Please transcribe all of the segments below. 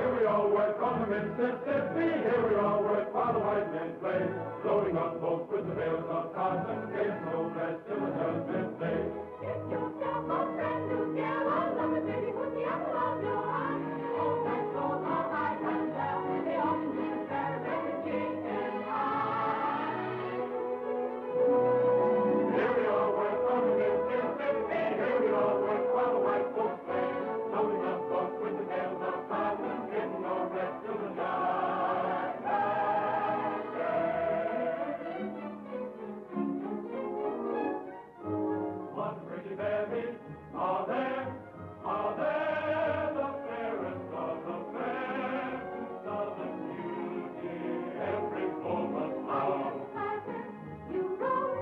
Here we all work on the Mississippi. Here we all work while the white men play. Loading up boats with the bales of cotton. There's no rest till the judgment day. Get yourself a brand new gal. I love it, baby, with the apple of your eye. All that goes are high and low. They often do the fair, very cheap and high. Here we all work on the Mississippi. Here we all work while the white folks play. Loading up boats with the bales of cotton. Getting no rest till the judgment day. What pretty berries are there? Are there the fairest of the fair? Southern beauty, every moment found. You roll,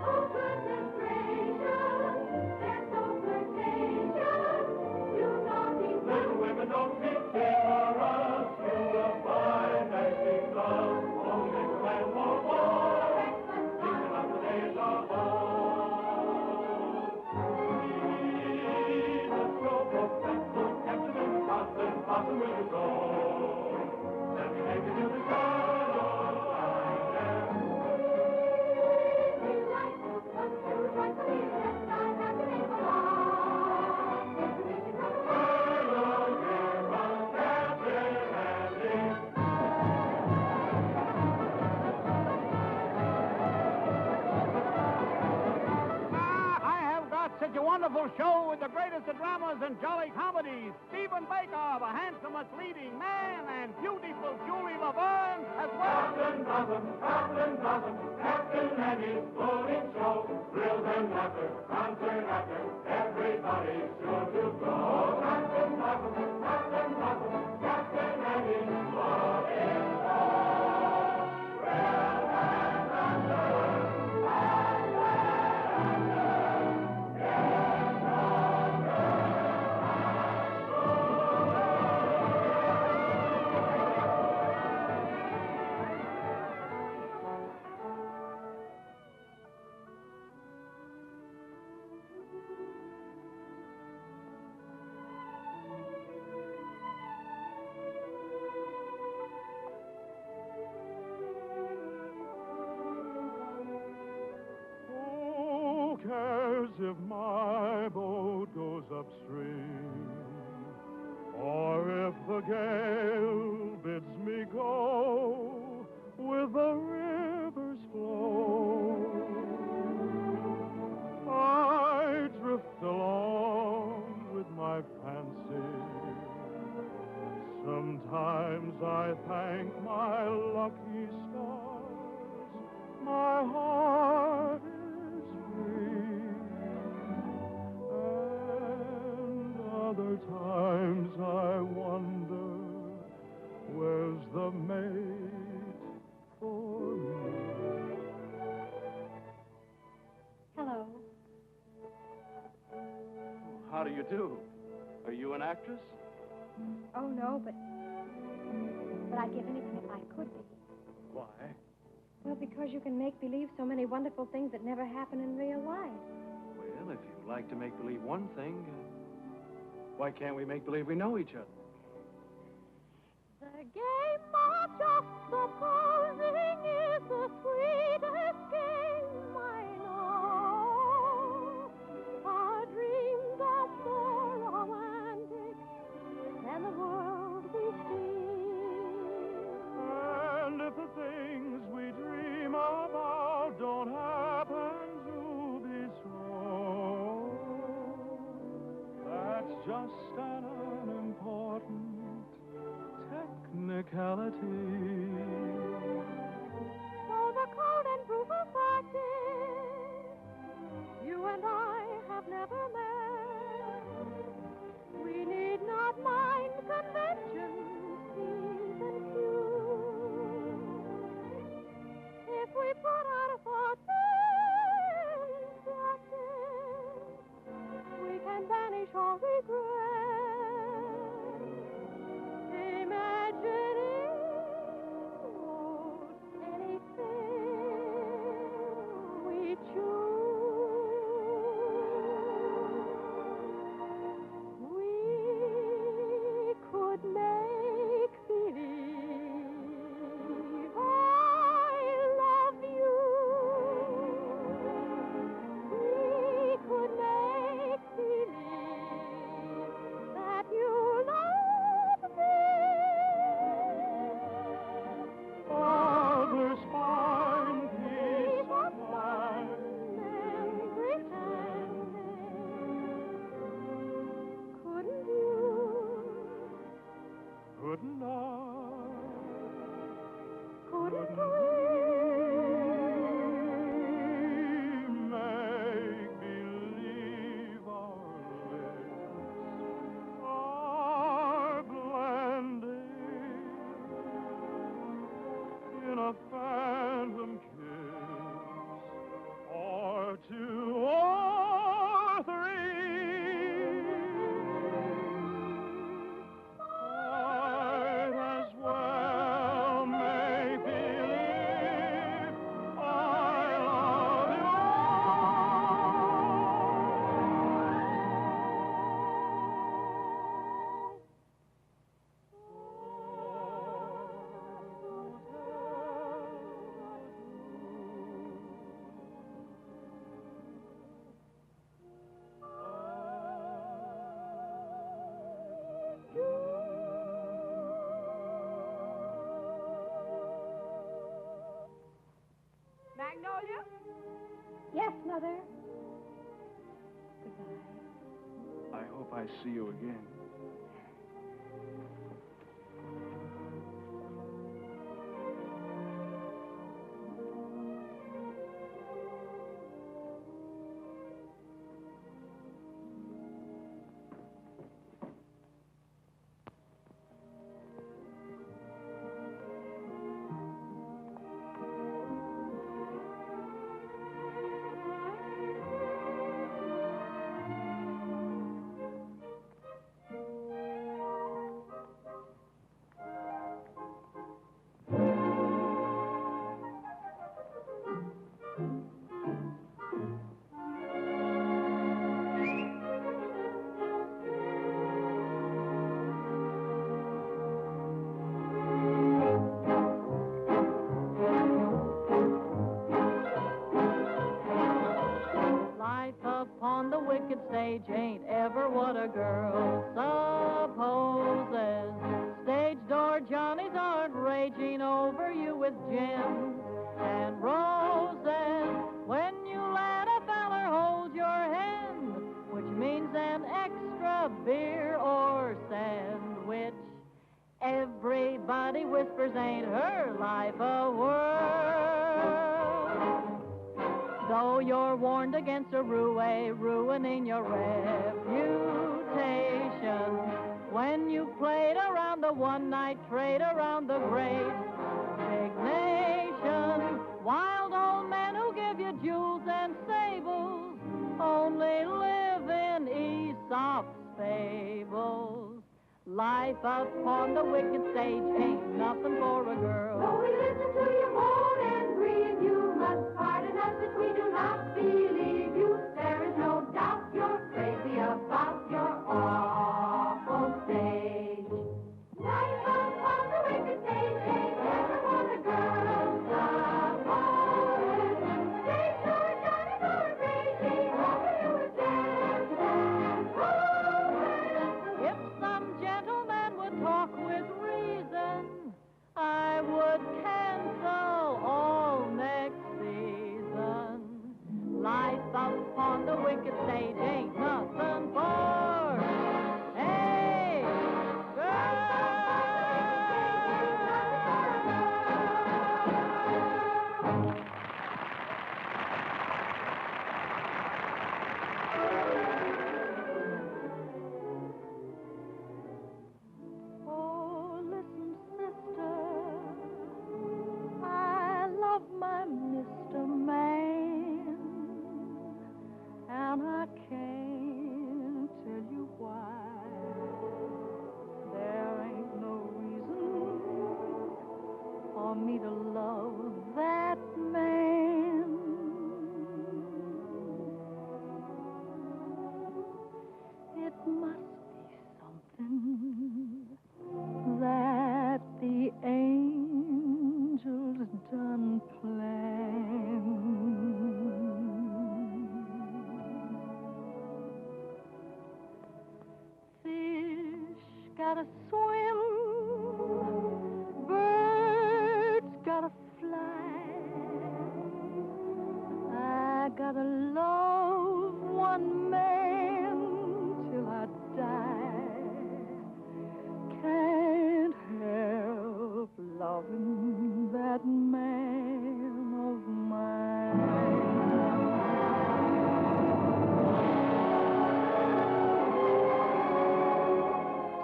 oh goodness gracious, they're so flirtatious, you naughty Little women don't be timorous. You will find that she loves only to and for more. Thinking of the days of old. See the stroke of pencil, Captain and Constant, Boston will you go? Let me take you to the Charlotte Island. I have got such a wonderful show with the greatest of dramas and jolly comedies. Stephen Baker, the handsomest leading man, and beautiful Julie Laverne as well. Captain Annie's floating show. Thrills and laughter, concert after, everybody's sure to go. Captain Annie's floating show. Thrills and laughter, Who cares if my boat goes upstream, or if the gale bids me go with the river's flow? I drift along with my fancy. Sometimes I thank my lucky stars. My heart is free. And other times I wonder, where's the mate for me? Hello. How do you do? Are you an actress? Oh, no, but I'd give anything if I could be. Why? Well, because you can make believe so many wonderful things that never happen in real life. Well, if you like to make believe one thing, why can't we make believe we know each other? The game of just supposing is the sweetest game I know. Our dreams are more romantic than the world we see. And if the things we dream about don't happen to be so, that's just an unimportant technicality. So the cold and brutal fact is, you and I have never met. We need not mind conventions, scenes, and cues. If we put our thoughts in practice, we can banish all regret. Imagining anything we choose. We I see you again. Upon the wicked stage ain't ever what a girl supposes. Stage door Johnnies aren't raging over you with gin and roses. When you let a feller hold your hand, which means an extra beer or sandwich, everybody whispers ain't her life a whirl. Though you're warned against a ruining your reputation, when you played around the one-night trade around the great big nation, wild old men who give you jewels and sables only live in Aesop's fables. Life upon the wicked stage ain't nothing for a girl. So we listen to your moan and grieve. You must pardon us if we do not believe you. There is no doubt you're crazy about your awful stage. Life upon the wicked stage ain't never what a girl supposes. Stage door Johnny's are crazy over you with gems and roses. If some gentleman would talk with reason, I would cancel all next season. Life upon the wicked stage ain't nothing for a girl. Oh, listen, sister, I love my Mr. Man, and I can't tell you why. There ain't no reason for me to love that man. It must be something that the angels done planned. Fish gotta swim, birds gotta fly. I gotta love one man till I die. Can't help loving that man of mine.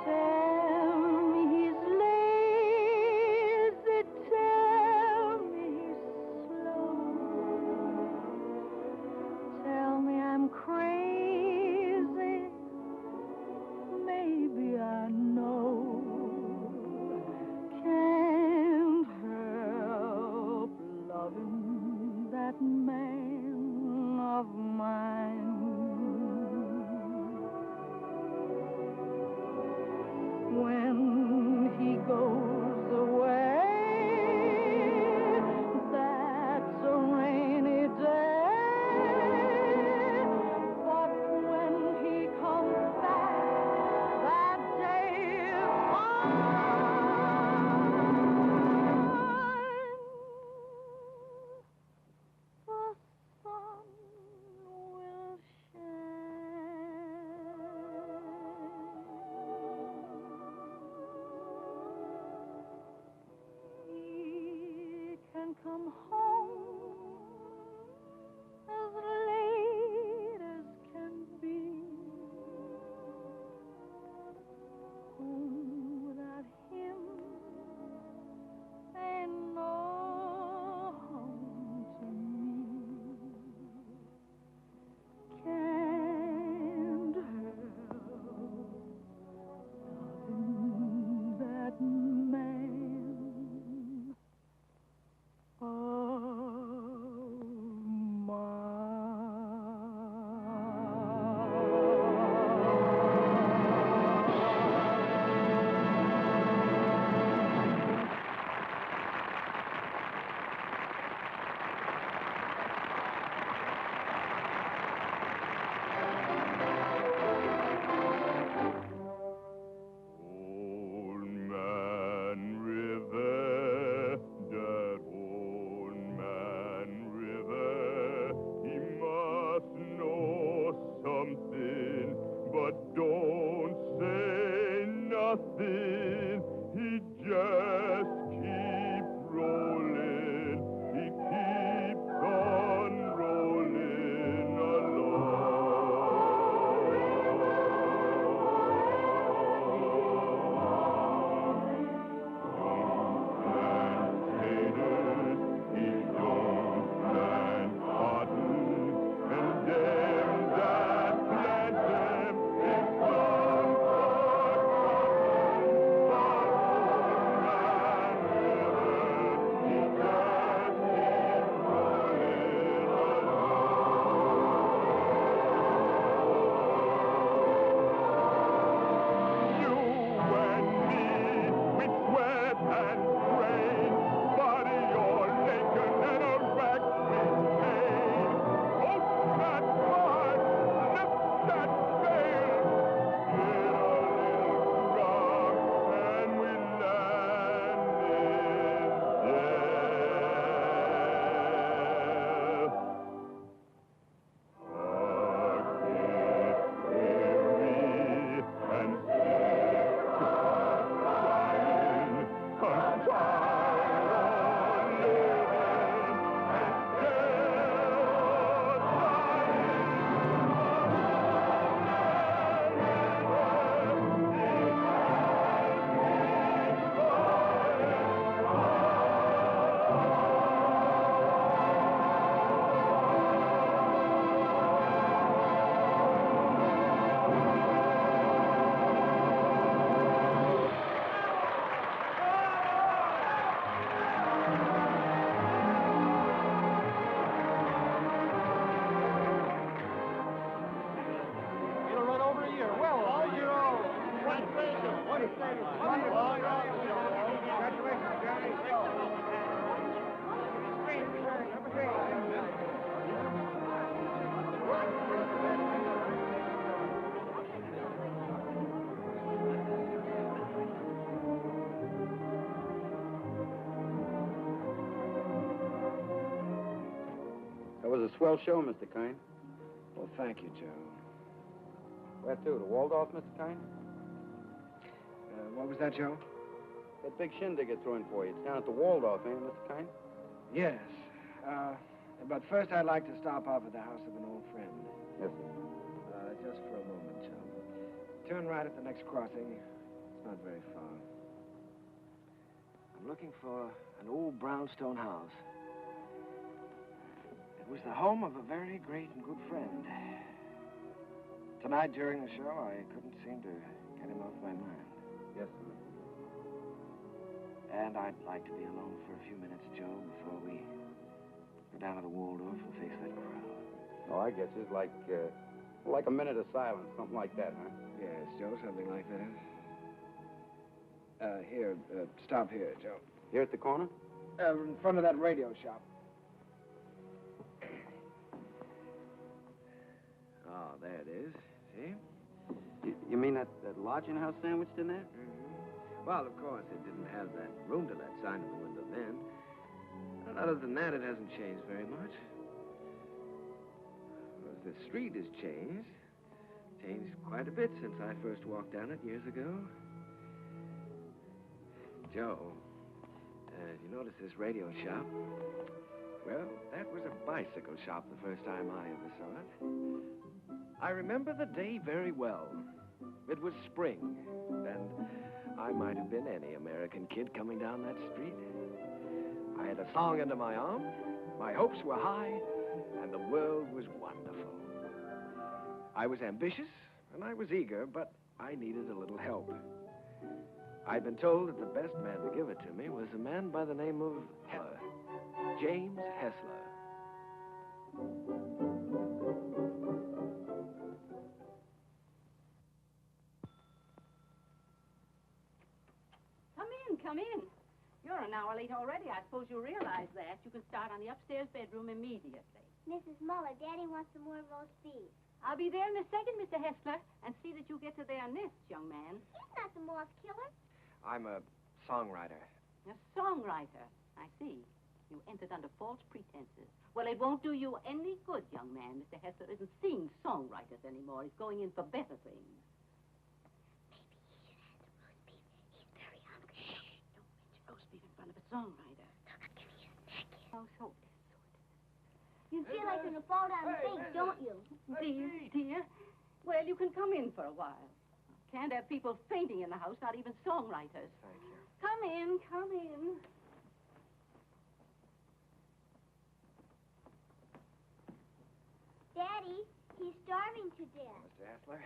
Tell home as late as can be. Home without him ain't no home to me. Can't help loving that man of Old Man River, that old man River, he must know something, but don't say nothing. He just keeps rolling, he keeps on rolling along. He don't plant cotton, and them that plant them is some It'll run over a year. Well, all year old. Congratulations. What a status. Congratulations, Johnny. Number three. That was a swell show, Mr. Kine. Well, thank you, Joe. Where to? The Waldorf, Mr. Kine? What was that, Joe? That big shindig you're throwing for you. It's down at the Waldorf, ain't it, Mr. Kine? Yes. But first I'd like to stop off at the house of an old friend. Yes, sir. Just for a moment, Joe. Turn right at the next crossing. It's not very far. I'm looking for an old brownstone house. It was the home of a very great and good friend. Tonight, during the show, I couldn't seem to get him off my mind. Yes, sir. And I'd like to be alone for a few minutes, Joe, before we go down to the Waldorf and face that crowd. Oh, I guess it's like a minute of silence, something like that, huh? Yes, Joe, something like that. Here, stop here, Joe. Here at the corner? In front of that radio shop. Oh, there it is. See? You mean that lodging house sandwiched in there? Mm-hmm. Well, of course, it didn't have that room to let sign in the window then. And other than that, it hasn't changed very much. Well, the street has changed. Changed quite a bit since I first walked down it years ago. Joe, You notice this radio shop? Well, that was a bicycle shop the first time I ever saw it. I remember the day very well. It was spring, and I might have been any American kid coming down that street. I had a song under my arm, my hopes were high, and the world was wonderful. I was ambitious, and I was eager, but I needed a little help. I'd been told that the best man to give it to me was a man by the name of Hessler, James Hessler. Come in. You're an hour late already. I suppose you realize that. You can start on the upstairs bedroom immediately. Mrs. Muller, Daddy wants some more roast beef. I'll be there in a second, Mr. Hessler, and see that you get to their nest, young man. He's not the moth killer. I'm a songwriter. A songwriter. I see. You entered under false pretenses. Well, it won't do you any good, young man. Mr. Hessler isn't seeing songwriters anymore. He's going in for better things. Roast beef in front of a songwriter. Oh, so You feel like you're going to fall down and faint, don't you? dear. Well, you can come in for a while. Can't have people fainting in the house, not even songwriters. Thank you. Come in. Daddy, he's starving to death. Mr. Hessler?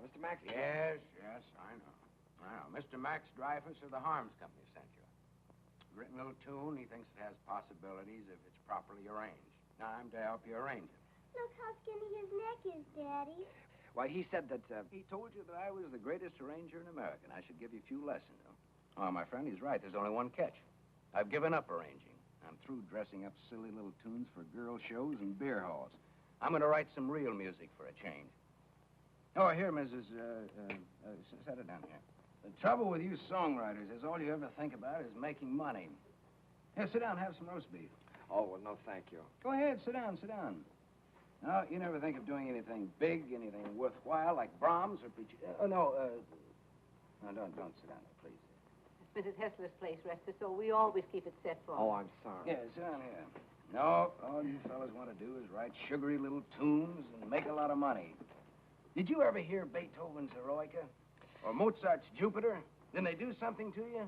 Mr. Max? Yes, I know. Well, Mr. Max Dreyfus of the Harms Company sent you. Written a little tune. He thinks it has possibilities if it's properly arranged. Now, I'm to help you arrange it. Look how skinny his neck is, Daddy. Why, he said that, He told you that I was the greatest arranger in America, and I should give you a few lessons, though. Oh, my friend, he's right. There's only one catch. I've given up arranging. I'm through dressing up silly little tunes for girl shows and beer halls. I'm going to write some real music for a change. Oh, here, Mrs. Set it down here. The trouble with you songwriters is all you ever think about is making money. Here, sit down, have some roast beef. oh, well, no, thank you. Go ahead, sit down. No, you never think of doing anything big, anything worthwhile, like Brahms or Puccini. No, don't sit down there, please. It's Mrs. Hessler's place, Rester, so we always keep it set for Oh, her. I'm sorry. Yeah, sit down here. No, all you fellas want to do is write sugary little tunes and make a lot of money. Did you ever hear Beethoven's Eroica? Or Mozart's Jupiter? Didn't they do something to you?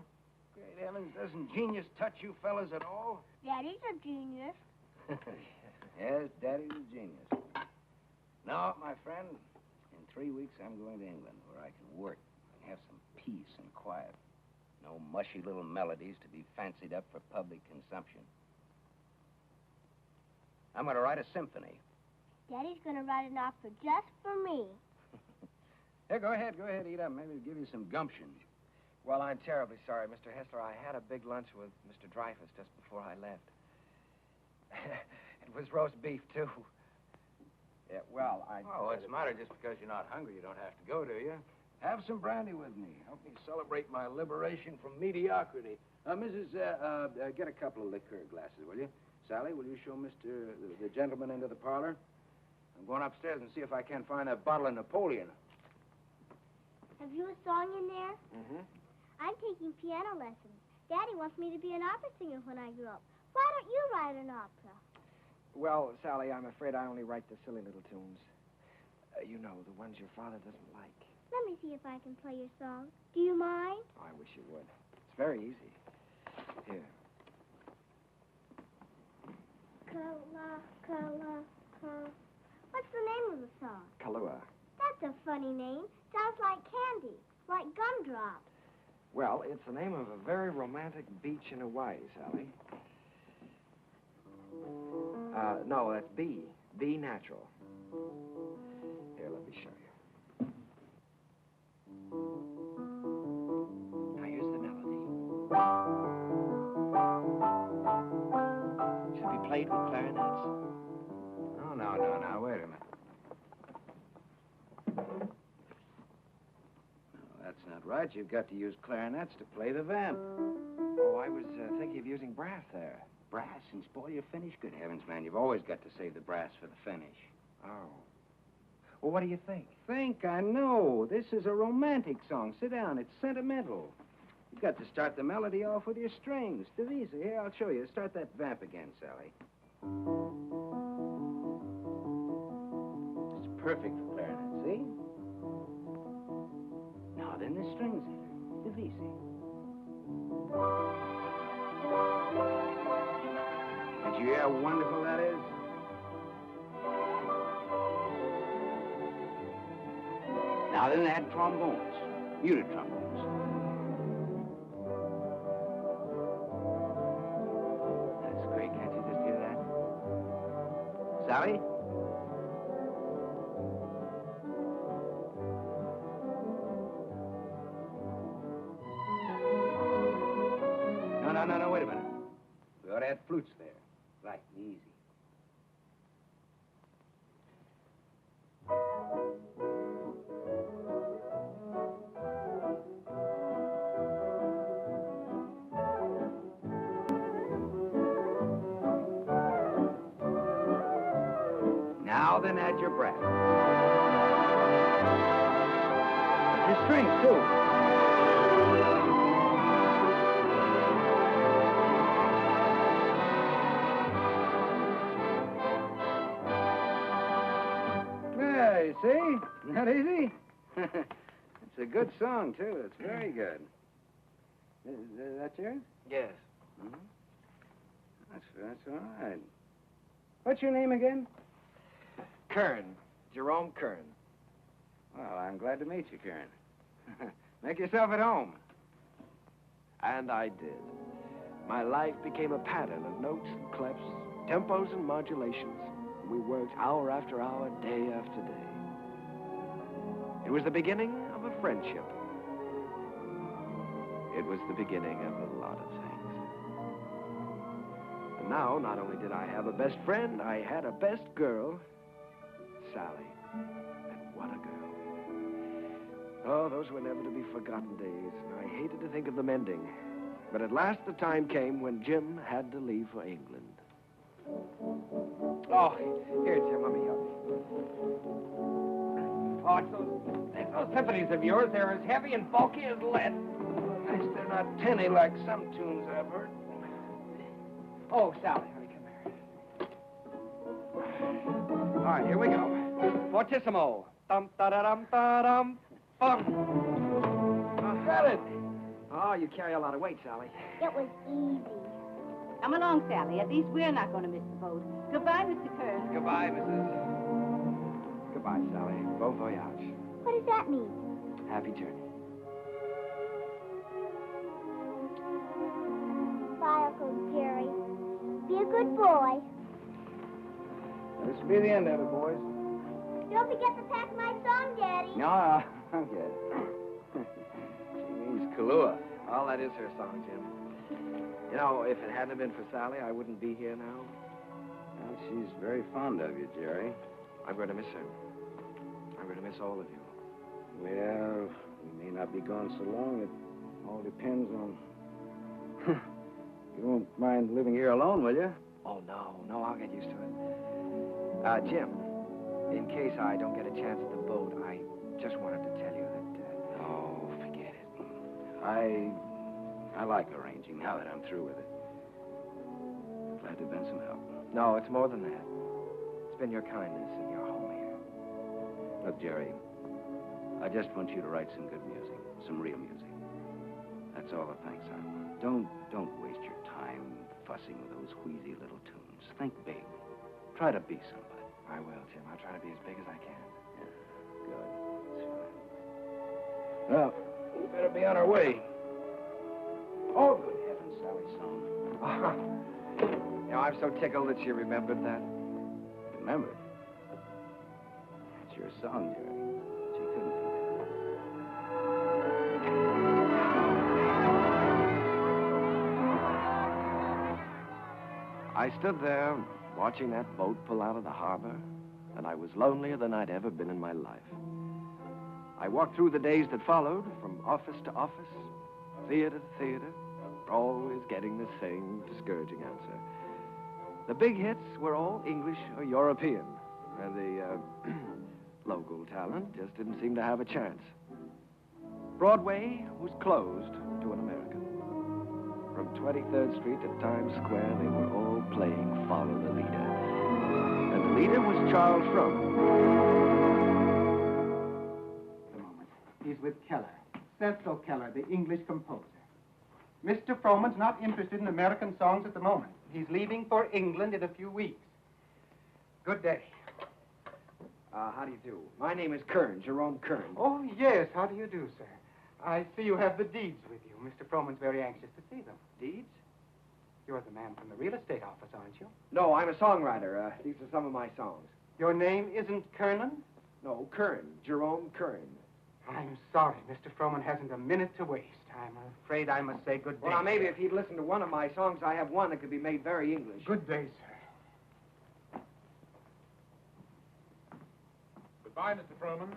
Great heavens, doesn't genius touch you fellas at all? Daddy's a genius. Yes, Daddy's a genius. No, my friend, in 3 weeks I'm going to England where I can work and have some peace and quiet. No mushy little melodies to be fancied up for public consumption. I'm going to write a symphony. Daddy's going to write an opera just for me. Here, go ahead, eat up. Maybe it'll give you some gumption. Well, I'm terribly sorry, Mr. Hessler. I had a big lunch with Mr. Dreyfus just before I left. It was roast beef, too. Yeah, well, Oh, what's the matter? Just because you're not hungry, you don't have to go, do you? Have some brandy with me. Help me celebrate my liberation from mediocrity. Mrs., get a couple of liqueur glasses, will you? Sally, will you show the gentleman into the parlor? I'm going upstairs and see if I can find a bottle of Napoleon. Have you a song in there? Mm-hmm. I'm taking piano lessons. Daddy wants me to be an opera singer when I grow up. Why don't you write an opera? Well, Sally, I'm afraid I only write the silly little tunes. You know, the ones your father doesn't like. Let me see if I can play your song. Do you mind? Oh, I wish you would. It's very easy. Here. What's the name of the song? Kahlua. That's a funny name. Sounds like candy, like gumdrops. Well, it's the name of a very romantic beach in Hawaii, Sally. No, that's B. B natural. Here, let me show you. Now, here's the melody. Should be played with clarinets. Oh, no, wait a minute. No, that's not right. You've got to use clarinets to play the vamp. Oh, I was thinking of using brass there. Brass and spoil your finish? Good heavens, man, you've always got to save the brass for the finish. Oh. Well, what do you think? I know. This is a romantic song. Sit down. It's sentimental. You've got to start the melody off with your strings. Divisa. Here, I'll show you. Start that vamp again, Sally. It's perfect for clarinet, see? Now then, the strings here. Divisa. Did you hear how wonderful that is? Now then, they had trombones, muted trombones. That's great. Can't you just hear that? Sally? No, wait a minute. We ought to add flutes there. Right, easy. Now then, add your brass. Your strings, too. Yeah, you see? Not easy? It's a good song, too. It's very good. Is that yours? Yes. Mm-hmm. That's all right. What's your name again? Kern. Jerome Kern. Well, I'm glad to meet you, Karen. Make yourself at home. And I did. My life became a pattern of notes and clefs, tempos and modulations. We worked hour after hour, day after day. It was the beginning of a friendship. It was the beginning of a lot of things. And now, not only did I have a best friend, I had a best girl, Sally. And what a girl. Oh, those were never to be forgotten days, and I hated to think of them ending. But at last the time came when Jim had to leave for England. Oh, here, Jim, let me help you. Oh, it's those symphonies of yours. They're as heavy and bulky as lead. Nice, they're not tinny like some tunes I've heard. Oh, Sally, honey, come here. All right, here we go. Fortissimo. Dum-da-da-dum-da-dum. Bum. Got it. Oh, you carry a lot of weight, Sally. It was easy. Come along, Sally. At least we're not going to miss the boat. Goodbye, Mr. Kern. Goodbye, Mrs. Goodbye, Sally. Bon voyage. What does that mean? Happy journey. Bye, Uncle Jerry. Be a good boy. This will be the end of it, boys. Don't forget to pack my song, Daddy. No, I'm good. She means Kahlua. Well, that is her song, Jim. You know, if it hadn't been for Sally, I wouldn't be here now. Well, she's very fond of you, Jerry. I'm going to miss her. I'm going to miss all of you. Well, we may not be gone so long. It all depends on... You won't mind living here alone, will you? Oh, no, I'll get used to it. Jim, in case I don't get a chance at the boat, I just wanted to tell you that... Oh, forget it. I like arranging now that I'm through with it. Glad to have been some help. No, it's more than that. It's been your kindness and your home here. Look, Jerry, I just want you to write some good music, some real music. That's all the thanks I want. Don't waste your time fussing with those wheezy little tunes. Think big. Try to be somebody. I will, Jim. I'll try to be as big as I can. Yeah, good. That's fine. Well, we better be on our way. Oh, good heavens, Sally's song. You know, I'm so tickled that she remembered that. Remembered? It's your song, Jerry. She couldn't forget. I stood there watching that boat pull out of the harbor, and I was lonelier than I'd ever been in my life. I walked through the days that followed, from office to office, theater to theater, always getting the same discouraging answer. The big hits were all English or European, and the local talent just didn't seem to have a chance. Broadway was closed to an American. From 23rd Street to Times Square, they were all playing Follow the Leader. And the leader was Charles Froman. A moment. He's with Keller. Cecil Keller, the English composer. Mr. Froman's not interested in American songs at the moment. He's leaving for England in a few weeks. Good day. How do you do? My name is Kern, Jerome Kern. Oh, yes. How do you do, sir? I see you have the deeds with you. Mr. Froman's very anxious to see them. Deeds? You're the man from the real estate office, aren't you? No, I'm a songwriter. These are some of my songs. Your name isn't Kernan? No, Kern, Jerome Kern. I'm sorry. Mr. Froman hasn't a minute to waste. I'm afraid I must say good day. Well, now, maybe sir. if he'd listened to one of my songs, I have one that could be made very English. Good day, sir. Goodbye, Mr. Froman.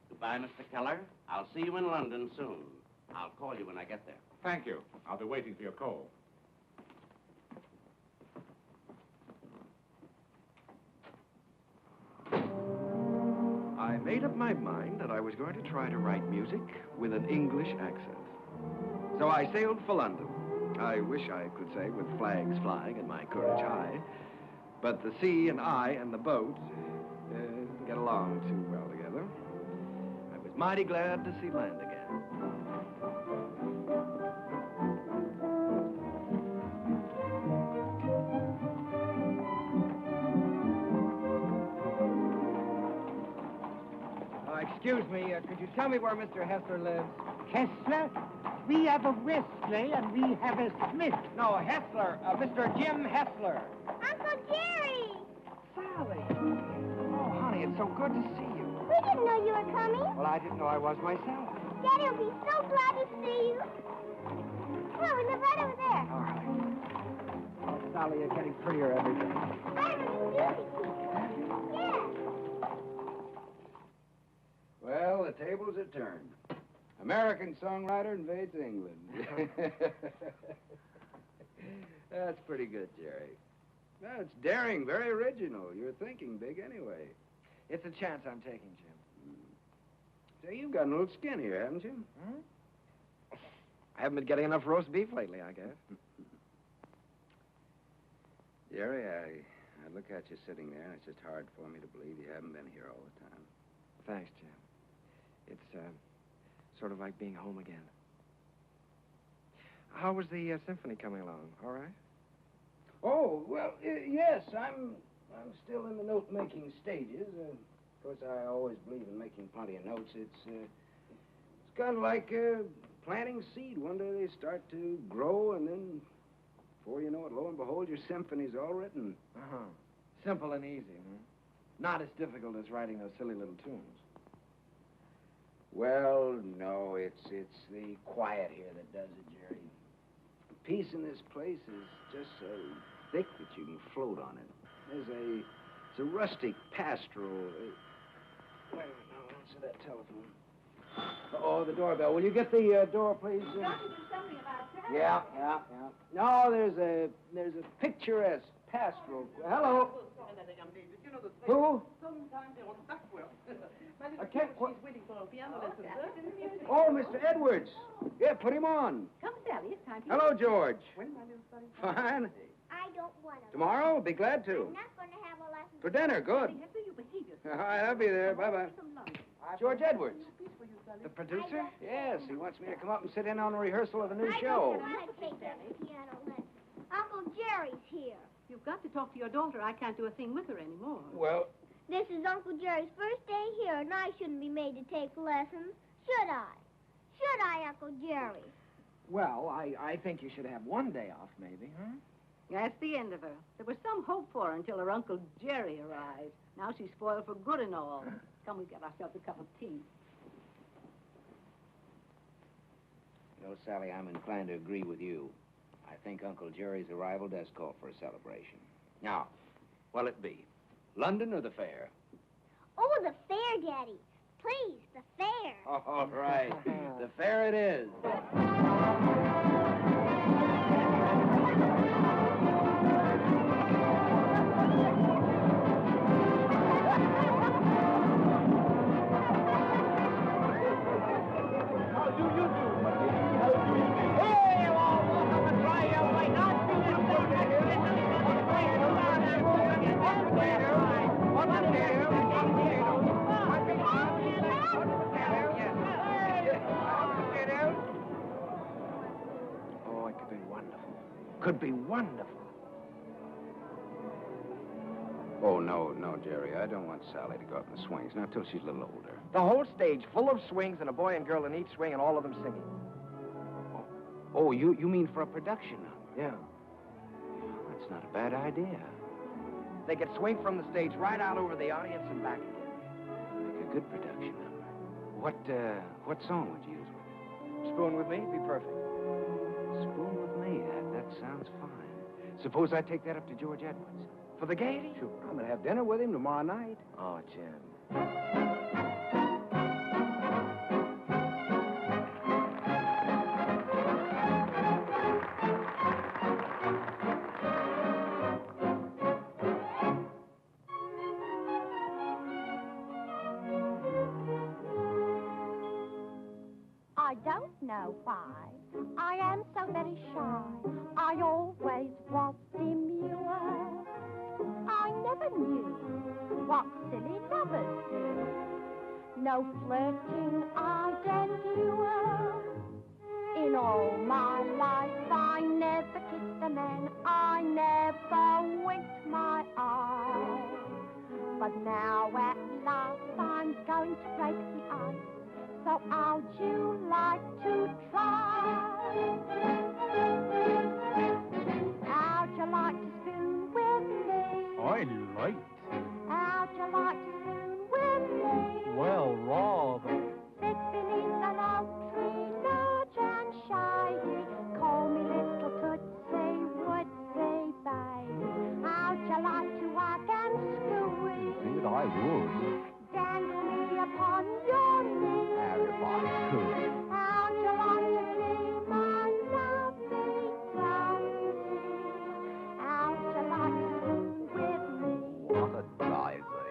Goodbye, Mr. Keller. I'll see you in London soon. I'll call you when I get there. Thank you. I'll be waiting for your call. I made up my mind that I was going to try to write music with an English accent. So I sailed for London. I wish I could say with flags flying and my courage high. But the sea and I and the boat didn't get along too well together. I was mighty glad to see land again. Excuse me, could you tell me where Mr. Hessler lives? Hessler? We have a Westley and we have a Smith. No, Hessler. Mr. Jim Hessler. Uncle Jerry! Sally. Oh, honey, it's so good to see you. We didn't know you were coming. Well, I didn't know I was myself. Daddy will be so glad to see you. Come on, we live right over there. All right. Oh, Sally, you're getting prettier every day. I'm a music teacher. Yeah. Well, the tables are turned. American songwriter invades England. That's pretty good, Jerry. That's daring, very original. You're thinking big anyway. It's a chance I'm taking, Jim. Say, you've got a little skin here, haven't you? Hmm? I haven't been getting enough roast beef lately, I guess. Jerry, I look at you sitting there, and it's just hard for me to believe you haven't been here all the time. Thanks, Jim. It's sort of like being home again. How was the symphony coming along? All right? Oh, well, yes, I'm still in the note-making stages. Of course, I always believe in making plenty of notes. It's kind of like planting seed. One day they start to grow, and then before you know it, lo and behold, your symphony's all written. Uh-huh. Simple and easy, huh? Not as difficult as writing those silly little tunes. Well, no, it's the quiet here that does it, Jerry. Peace in this place is just so thick that you can float on it. It's a rustic pastoral. Wait a minute, now, answer that telephone. Oh, the doorbell. Will you get the door, please? You got to do something about that. Yeah. No, there's a picturesque pastoral. Hello. Who? I can't quite. Oh, Mr. Edwards. Yeah, put him on. Come, Sally, it's time for Hello, George. Fine. I don't want to. Tomorrow, I'll be glad to. I'm not going to have a lesson. For dinner, good. Hessler, you behave yourself. All right, I'll be there. Bye-bye. George Edwards. The producer? Yes, he wants me to come up and sit in on a rehearsal of the new I show. don't want to take that piano lesson. Uncle Jerry's here. You've got to talk to your daughter. I can't do a thing with her anymore. Well, This is Uncle Jerry's first day here, and I shouldn't be made to take lessons, should I? Should I, Uncle Jerry? Well, I think you should have one day off, maybe, huh? That's the end of her. There was some hope for her until her Uncle Jerry arrived. Now she's spoiled for good and all. Come, we get ourselves a cup of tea. you know, Sally, I'm inclined to agree with you. I think Uncle Jerry's arrival does call for a celebration. Now, what'll it be? London or the fair? Oh, the fair, Daddy. Please, the fair. All right. The fair it is. How do you do, Marie? How do you do? Hey, could be wonderful. Oh, no, Jerry. I don't want Sally to go up in the swings, not till she's a little older. The whole stage full of swings and a boy and girl in each swing and all of them singing. Oh, you mean for a production number? Yeah. That's not a bad idea. They could swing from the stage right out over the audience and back again. Make a good production number. What song would you use with it? Spoon with me, be perfect. Spoon with me. That sounds fine. Suppose I take that up to George Edwards. For the gaiety? Sure. I'm going to have dinner with him tomorrow night. Oh, Jim. I don't know why I am so very shy. I always was demure. I never knew what silly lovers do. No flirting I'd endure. In all my life I never kissed a man. I never winked my eye. But now at last I'm going to break the ice. So how'd you like to try? How'd you like to spoon with me? I like. How'd you like to spoon with me? Well, rather. Sit beneath an oak tree, large and shady. Call me little Tootsie, Woodsy baby. How'd you like to hug and squeeze? Indeed, I would. Dangle me upon your knee. And if I could. How'd you like to be my lovely Tootsie? How'd you like to spoon with me? What a daisy.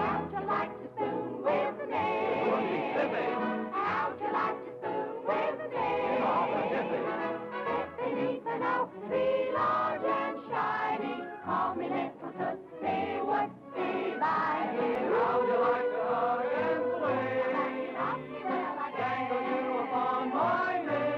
How'd you like to spoon with me? How'd you like to spoon with me? Beneath an oak tree, large and shiny, call me little Tootsie, Woodsy baby. How'd you like to hug and sway? Dangle you upon my knee.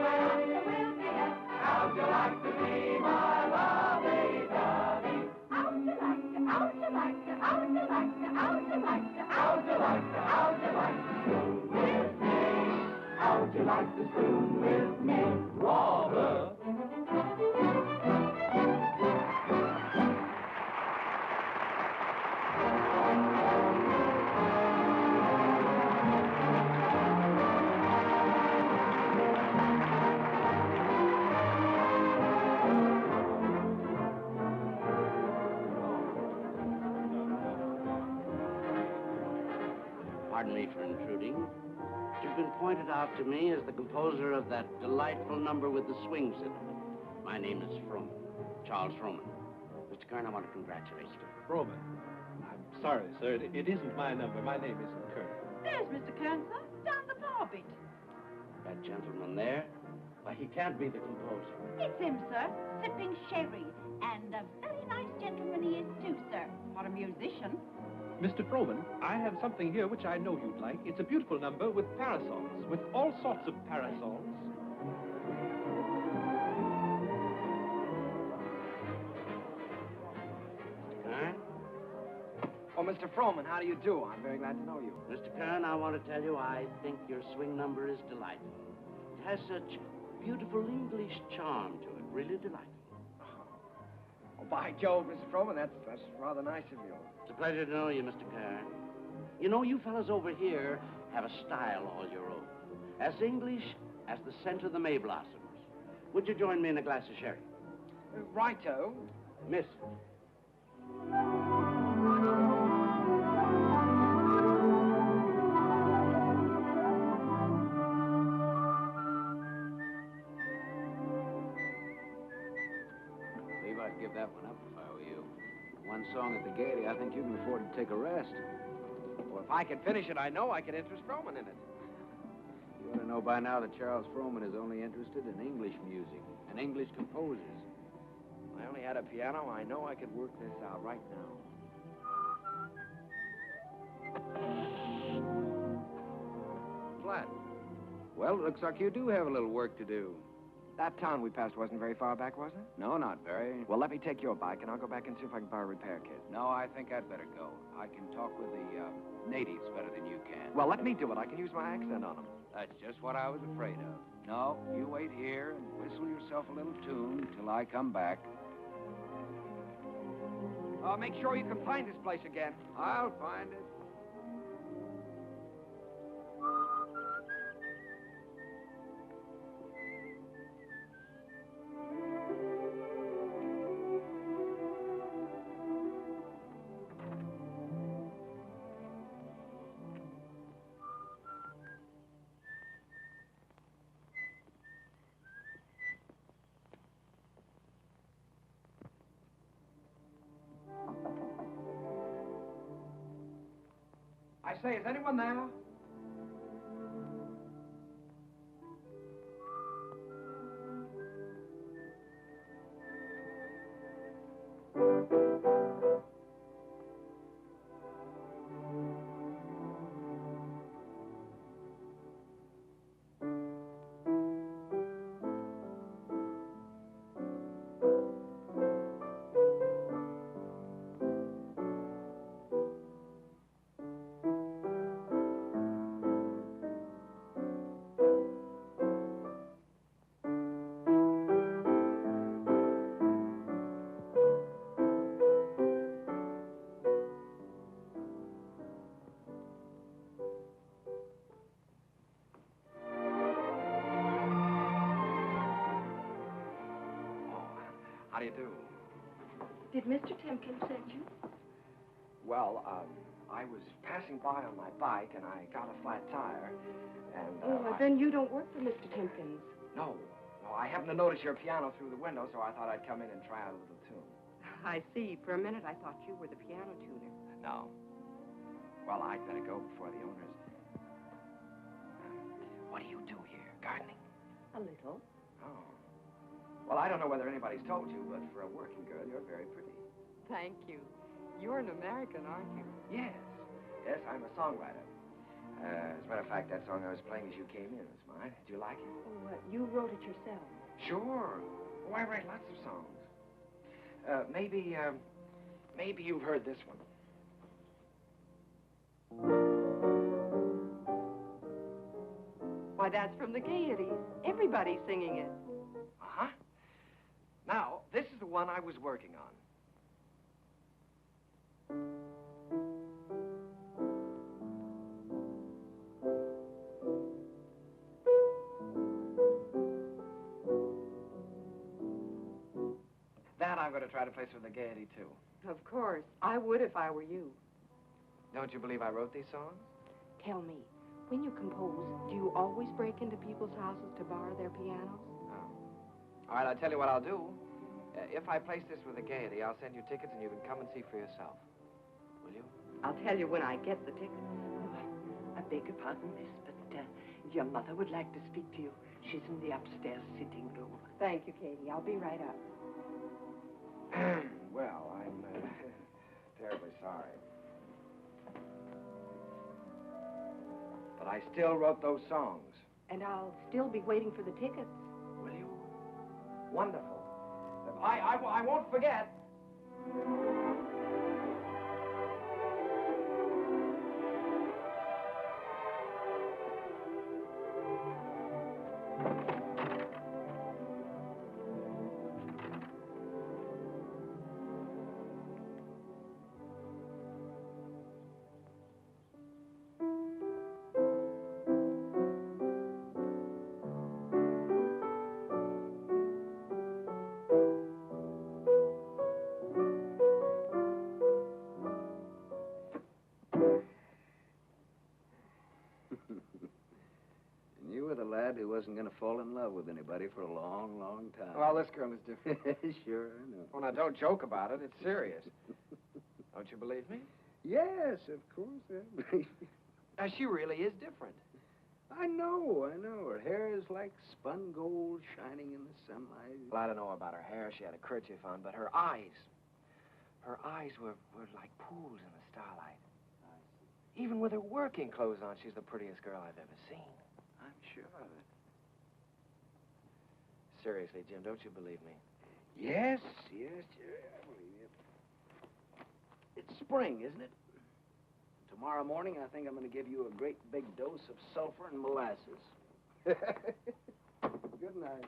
How'd you like to be my lovey-dovey? How'd you like to, how'd you like to, how'd you like to, how'd you like to, How'd you like to, how'd you like to spoon with me? How'd you like to spoon with me? Rather. Pardon me for intruding. You've been pointed out to me as the composer of that delightful number with the swings in it. My name is Froman, Charles Froman. Mr. Kern, I want to congratulate you. Roman. I'm sorry, sir. It isn't my number. My name isn't Kern. There's Mr. Kern, sir, down the bar bit. That gentleman there, why, he can't be the composer. It's him, sir, sipping sherry. And a very nice gentleman he is, too, sir, for a musician. Mr. Froman, I have something here which I know you'd like. It's a beautiful number with parasols, with all sorts of parasols. Kern? Oh, Mr. Froman, how do you do? I'm very glad to know you. Mr. Kern, I want to tell you I think your swing number is delightful. It has such beautiful English charm to it, really delightful. Oh, by Jove, Mr. Froman, that's rather nice of you. It's a pleasure to know you, Mr. Kern. You know, you fellas over here have a style all your own. As English as the scent of the May blossoms. Would you join me in a glass of sherry? Righto. Miss. I'd give that one up if I were you. One song at the Gaiety, I think you can afford to take a rest. Well, if I could finish it, I know I could interest Froman in it. You ought to know by now that Charles Froman is only interested in English music and English composers. If I only had a piano, I know I could work this out right now. Flat. Well, it looks like you do have a little work to do. That town we passed wasn't very far back, was it? No, not very. Well, let me take your bike, and I'll go back and see if I can borrow a repair kit. No, I think I'd better go. I can talk with the natives better than you can. Well, let me do it. I can use my accent on them. That's just what I was afraid of. No, you wait here and whistle yourself a little tune till I come back. Make sure you can find this place again. I'll find it. I say, is anyone there? How do you do? Did Mr. Timkins send you? Well, I was passing by on my bike, and I got a flat tire, and... Then you don't work for Mr. Timkins. No, I happened to notice your piano through the window, so I thought I'd come in and try out a little tune. I see. For a minute, I thought you were the piano tuner. No. Well, I'd better go before the owners... What do you do here? Gardening? A little. Oh. Well, I don't know whether anybody's told you, but for a working girl, you're very pretty. Thank you. You're an American, aren't you? Yes. Yes, I'm a songwriter. As a matter of fact, that song I was playing as you came in is mine. Did you like it? Oh, you wrote it yourself? Sure. Oh, I write lots of songs. Maybe you've heard this one. Why, that's from the Gaiety. Everybody's singing it. Uh-huh. Now, this is the one I was working on. That I'm going to try to place for the Gaiety, too. Of course. I would if I were you. Don't you believe I wrote these songs? Tell me, when you compose, do you always break into people's houses to borrow their pianos? All right, I'll tell you what I'll do. If I place this with the Gaiety, I'll send you tickets and you can come and see for yourself. Will you? I'll tell you when I get the tickets. I beg your pardon, miss, but your mother would like to speak to you. She's in the upstairs sitting room. Thank you, Katie. I'll be right up. Well, I'm terribly sorry. But I still wrote those songs. And I'll still be waiting for the tickets. Will you? Wonderful. I won't forget. lad who wasn't going to fall in love with anybody for a long, long time. Well, this girl is different. Sure, I know. Well, now, don't joke about it. It's serious. Don't you believe me? Yes, of course. Now, she really is different. I know. Her hair is like spun gold shining in the sunlight. Well, I don't know about her hair. She had a kerchief on, but her eyes were like pools in the starlight. Even with her working clothes on, she's the prettiest girl I've ever seen. I'm sure of it. Seriously, Jim, don't you believe me? Yes, I believe you. It's spring, isn't it? Tomorrow morning, I think I'm going to give you a great big dose of sulfur and molasses. Good night.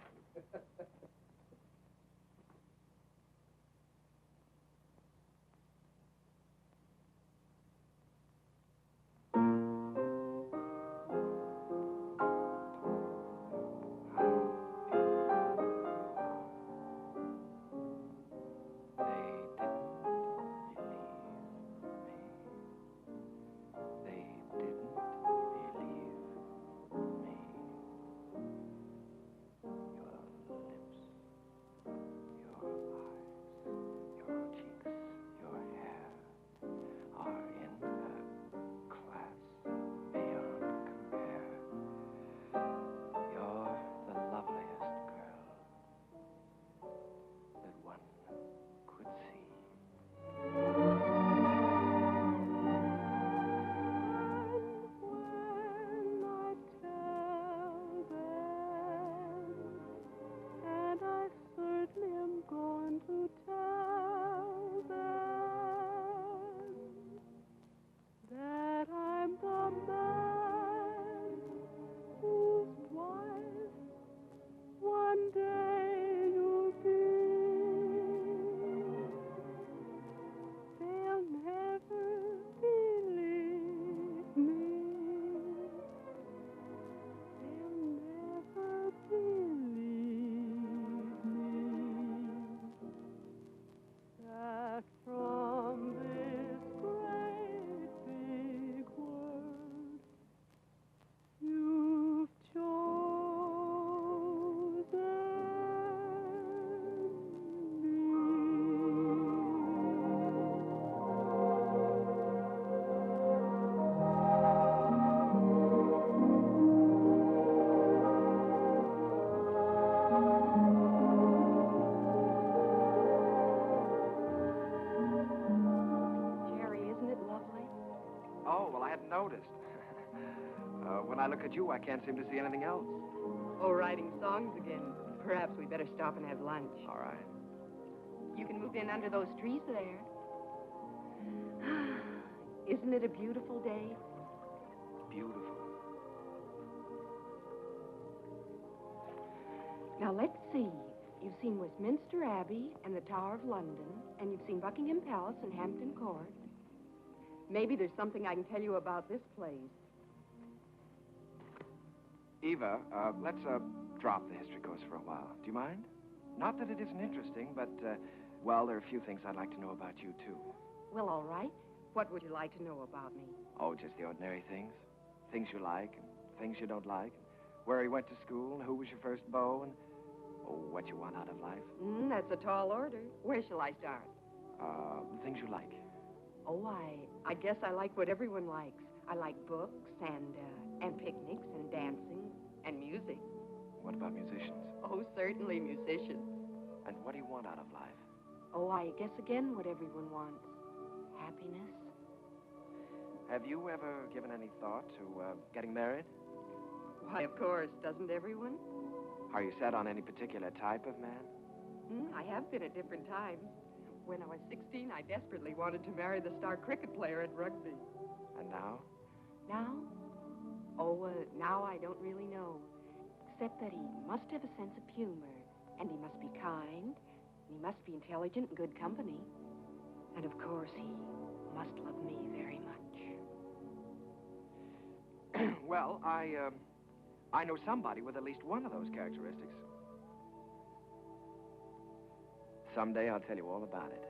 Noticed. When I look at you, I can't seem to see anything else. Oh, writing songs again. Perhaps we better stop and have lunch. All right. You can move in under those trees there. Isn't it a beautiful day? Beautiful. Now, let's see. You've seen Westminster Abbey and the Tower of London, and you've seen Buckingham Palace and Hampton Court. Maybe there's something I can tell you about this place. Eva, let's drop the history course for a while. Do you mind? Not that it isn't interesting, but, well, there are a few things I'd like to know about you, too. Well, all right. What would you like to know about me? Oh, just the ordinary things. Things you like and things you don't like. Where you went to school and who was your first beau and, oh, what you want out of life. That's a tall order. Where shall I start? The things you like. Oh, I guess I like what everyone likes. I like books and picnics and dancing and music. What about musicians? Oh, certainly musicians. And what do you want out of life? Oh, I guess again what everyone wants. Happiness. Have you ever given any thought to getting married? Why, of course. Doesn't everyone? Are you set on any particular type of man? I have been at different times. When I was 16, I desperately wanted to marry the star cricket player at rugby. And now? Now? Oh, now I don't really know. Except that he must have a sense of humor, and he must be kind, and he must be intelligent and good company. And of course, he must love me very much. Well, I know somebody with at least one of those characteristics. Someday I'll tell you all about it.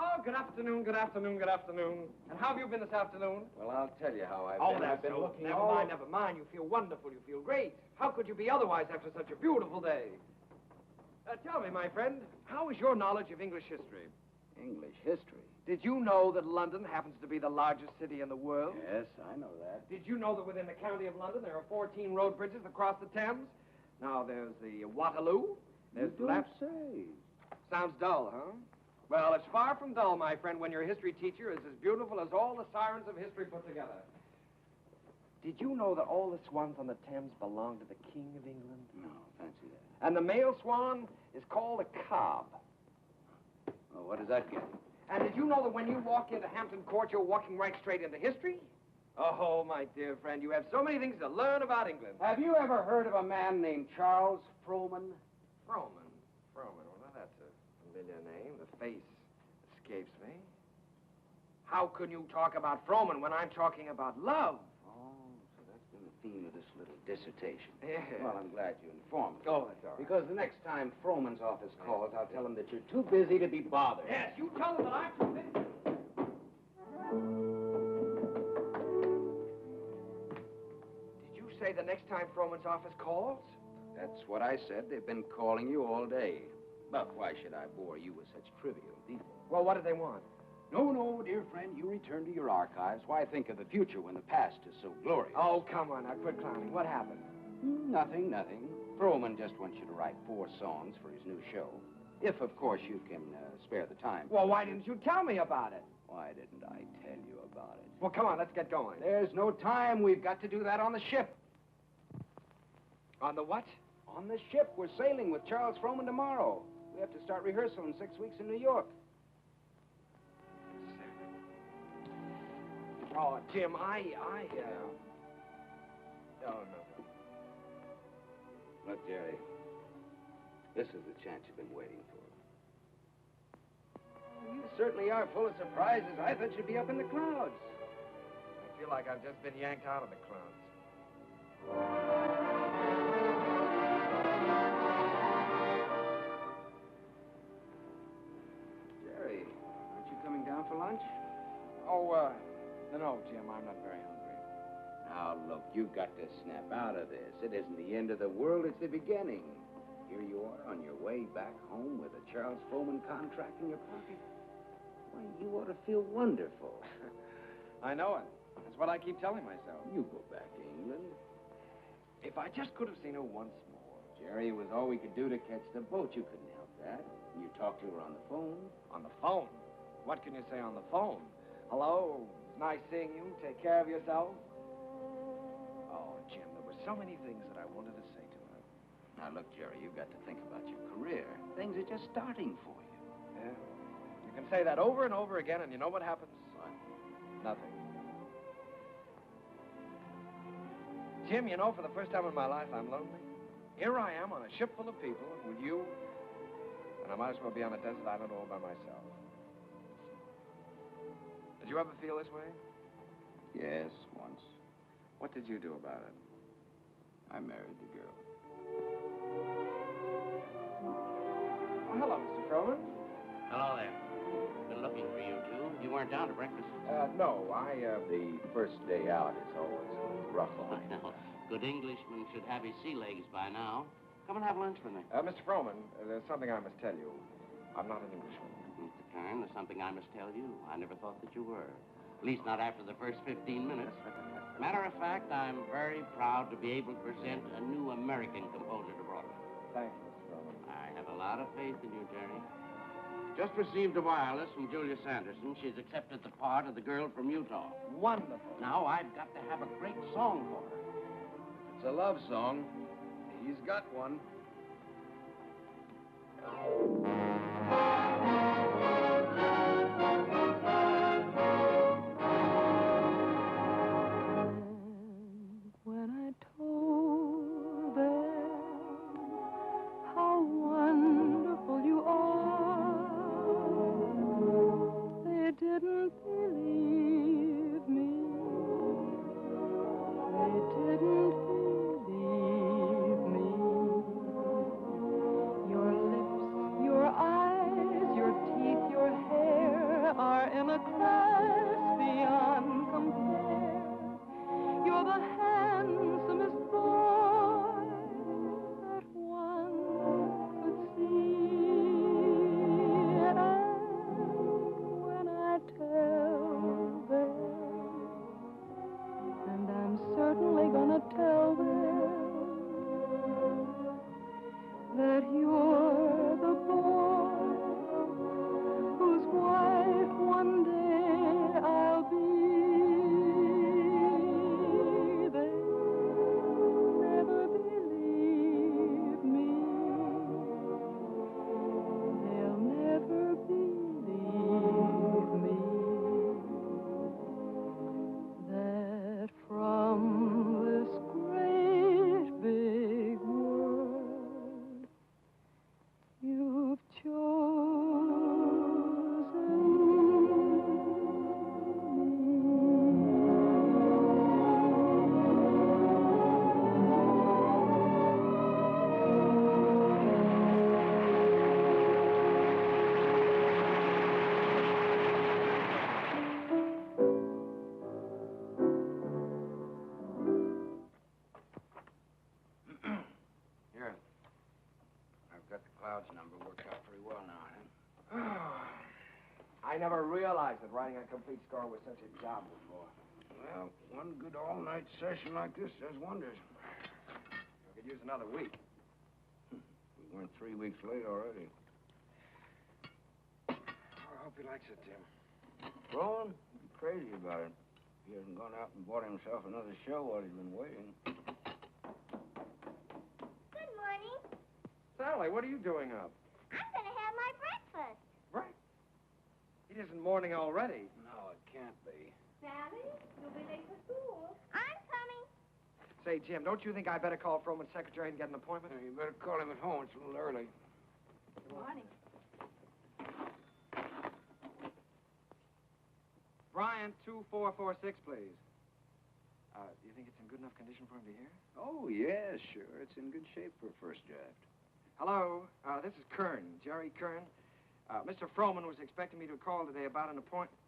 Oh, good afternoon, good afternoon, good afternoon. And how have you been this afternoon? Well, I'll tell you how I've Oh, been. that's I've been so. looking Never all... mind, never mind. You feel wonderful. You feel great. How could you be otherwise after such a beautiful day? Tell me, my friend, how is your knowledge of English history? English history? Did you know that London happens to be the largest city in the world? Yes, I know that. Did you know that within the county of London there are 14 road bridges across the Thames? Now, there's the Waterloo. There's You don't say. Sounds dull, huh? Well, it's far from dull, my friend, when your history teacher is as beautiful as all the sirens of history put together. Did you know that all the swans on the Thames belong to the King of England? No, fancy that. And the male swan is called a cob. Well, what does that get? And did you know that when you walk into Hampton Court, you're walking right straight into history? Oh, my dear friend, you have so many things to learn about England. Have you ever heard of a man named Charles Frohman? Frohman. Well, that's a familiar name. The face escapes me. How can you talk about Frohman when I'm talking about love? Oh, so that's been the theme of this little dissertation. Yeah. Well, I'm glad you informed me. Oh, that's all right. Because the next time Frohman's office calls, I'll tell him that you're too busy to be bothered. Yes, you tell them that I'm too busy. Did you say the next time Frohman's office calls? That's what I said. They've been calling you all day. But why should I bore you with such trivial details? Well, what do they want? No, dear friend, you return to your archives. Why think of the future when the past is so glorious? Oh, come on now, quit clowning. What happened? Nothing. Frohman just wants you to write 4 songs for his new show. If, of course, you can spare the time. Well, why didn't you tell me about it? Why didn't I tell you about it? Well, come on, let's get going. There's no time. We've got to do that on the ship. On the what? On the ship. We're sailing with Charles Frohman tomorrow. We have to start rehearsal in 6 weeks in New York. Oh, Jim, Oh, no. Look, Jerry, this is the chance you've been waiting for. You certainly are full of surprises. I thought you'd be up in the clouds. I feel like I've just been yanked out of the clouds. Jerry, aren't you coming down for lunch? Oh, no, Jim, I'm not very hungry. Now, look, you've got to snap out of this. It isn't the end of the world, it's the beginning. Here you are on your way back home with a Charles Frohman contract in your pocket. Why, you ought to feel wonderful. I know it. That's what I keep telling myself. You go back to England. If I just could have seen her once more. Jerry, it was all we could do to catch the boat. You couldn't help that. You talked to her on the phone. On the phone? What can you say on the phone? Hello, it's nice seeing you. Take care of yourself. Oh, Jim, there were so many things that I wanted to say to her. Now, look, Jerry, you've got to think about your career. Things are just starting for you. Yeah? You can say that over and over again, and you know what happens? What? Nothing. Jim, you know, for the first time in my life, I'm lonely. Here I am on a ship full of people with you, and I might as well be on a desert island all by myself. Did you ever feel this way? Yes, once. What did you do about it? I married the girl. Oh, hello, Mr. Frohman. Hello there. Been looking for you two. You weren't down to breakfast? No, The first day out is always a little rough on me. Well, good Englishman should have his sea legs by now. Come and have lunch with me. Mr. Frohman, there's something I must tell you. I'm not an Englishman. Mr. Kern, there's something I must tell you. I never thought that you were. At least not after the first 15 minutes. Matter of fact, I'm very proud to be able to present a new American composer to Broadway. Thank you, Mr. Frohman. I have a lot of faith in you, Jerry. Just received a wireless from Julia Sanderson. She's accepted the part of the girl from Utah. Wonderful. Now I've got to have a great song for her. It's a love song. He's got one. When I told them how wonderful you are, they didn't believe me. They didn't believe me. Your lips, your class beyond compare. You're the handsomest boy that one could see. And when I tell them, and I'm certainly gonna tell them, that you're the boy whose wife one day I'll be. They'll never believe me. They'll never believe me. That from this great big world you've Here. I've got the Clouds number worked out pretty well now, huh? I never realized that writing a complete score was such a job before. Well, one good all-night session like this does wonders. I could use another week. We weren't 3 weeks late already. I hope he likes it, Tim. Rowan, be crazy about it. He hasn't gone out and bought himself another show while he's been waiting. Good morning. Sally, what are you doing up? I'm going to have my breakfast. Right. It isn't morning already. No, it can't be. Sally, you'll be late for school. I'm coming. Say, Jim, don't you think I better call Froman's secretary and get an appointment? You better call him at home. It's a little early. Good morning. Bryant, 2446, please. Do you think it's in good enough condition for him to hear? Oh, yeah, sure. It's in good shape for a first draft. Hello, this is Kern, Jerry Kern. Mr. Froman was expecting me to call today about an appointment.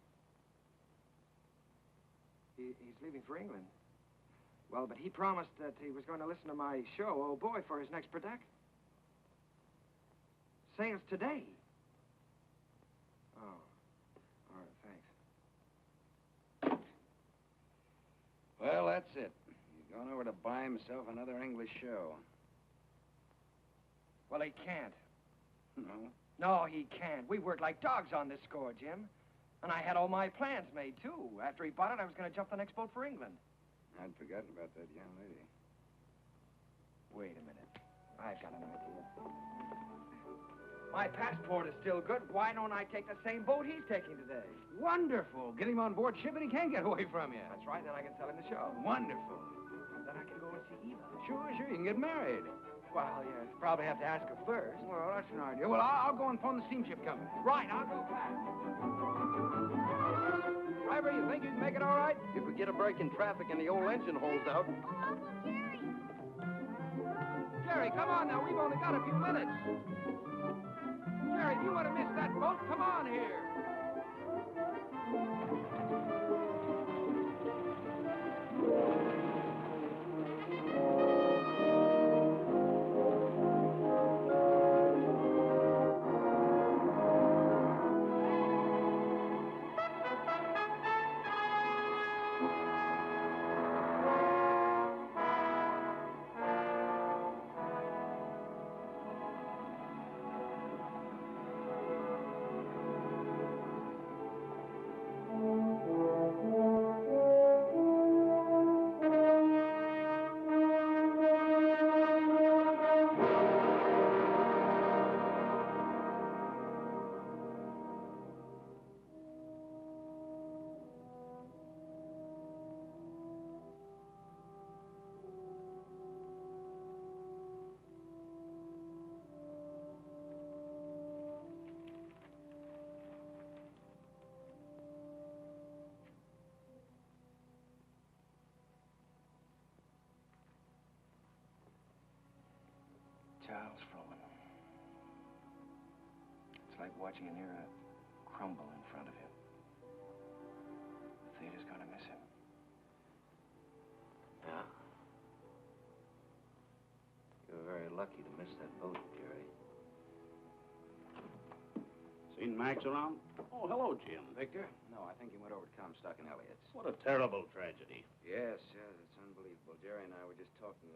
He's leaving for England. Well, but he promised that he was going to listen to my show, Oh Boy, for his next production. Sales today. Oh, all right, thanks. Well, that's it. He's gone over to buy himself another English show. Well, he can't. No? No, he can't. We worked like dogs on this score, Jim. And I had all my plans made, too. After he bought it, I was going to jump the next boat for England. I'd forgotten about that young lady. Wait a minute. I've got an idea. My passport is still good. Why don't I take the same boat he's taking today? Wonderful. Get him on board ship and he can't get away from you. That's right. Then I can sell him the show. Wonderful. Then I can go and see Eva. Sure. You can get married. Well, yeah, probably have to ask her first. Well, that's an idea. Well, I'll go and phone the steamship company. Right, I'll go fast. Driver, you think you can make it all right? If we get a break in traffic and the old engine holds out. Oh, Uncle Jerry. Jerry, come on now. We've only got a few minutes. Jerry, if you want to miss that boat, come on here. Charles Froman. It's like watching an era crumble in front of you. lucky to miss that boat, Jerry. Seen Max around? Oh, hello, Jim. Victor? No, I think he went over to Comstock and Elliott's. What a terrible tragedy. Yes, it's unbelievable. Jerry and I were just talking.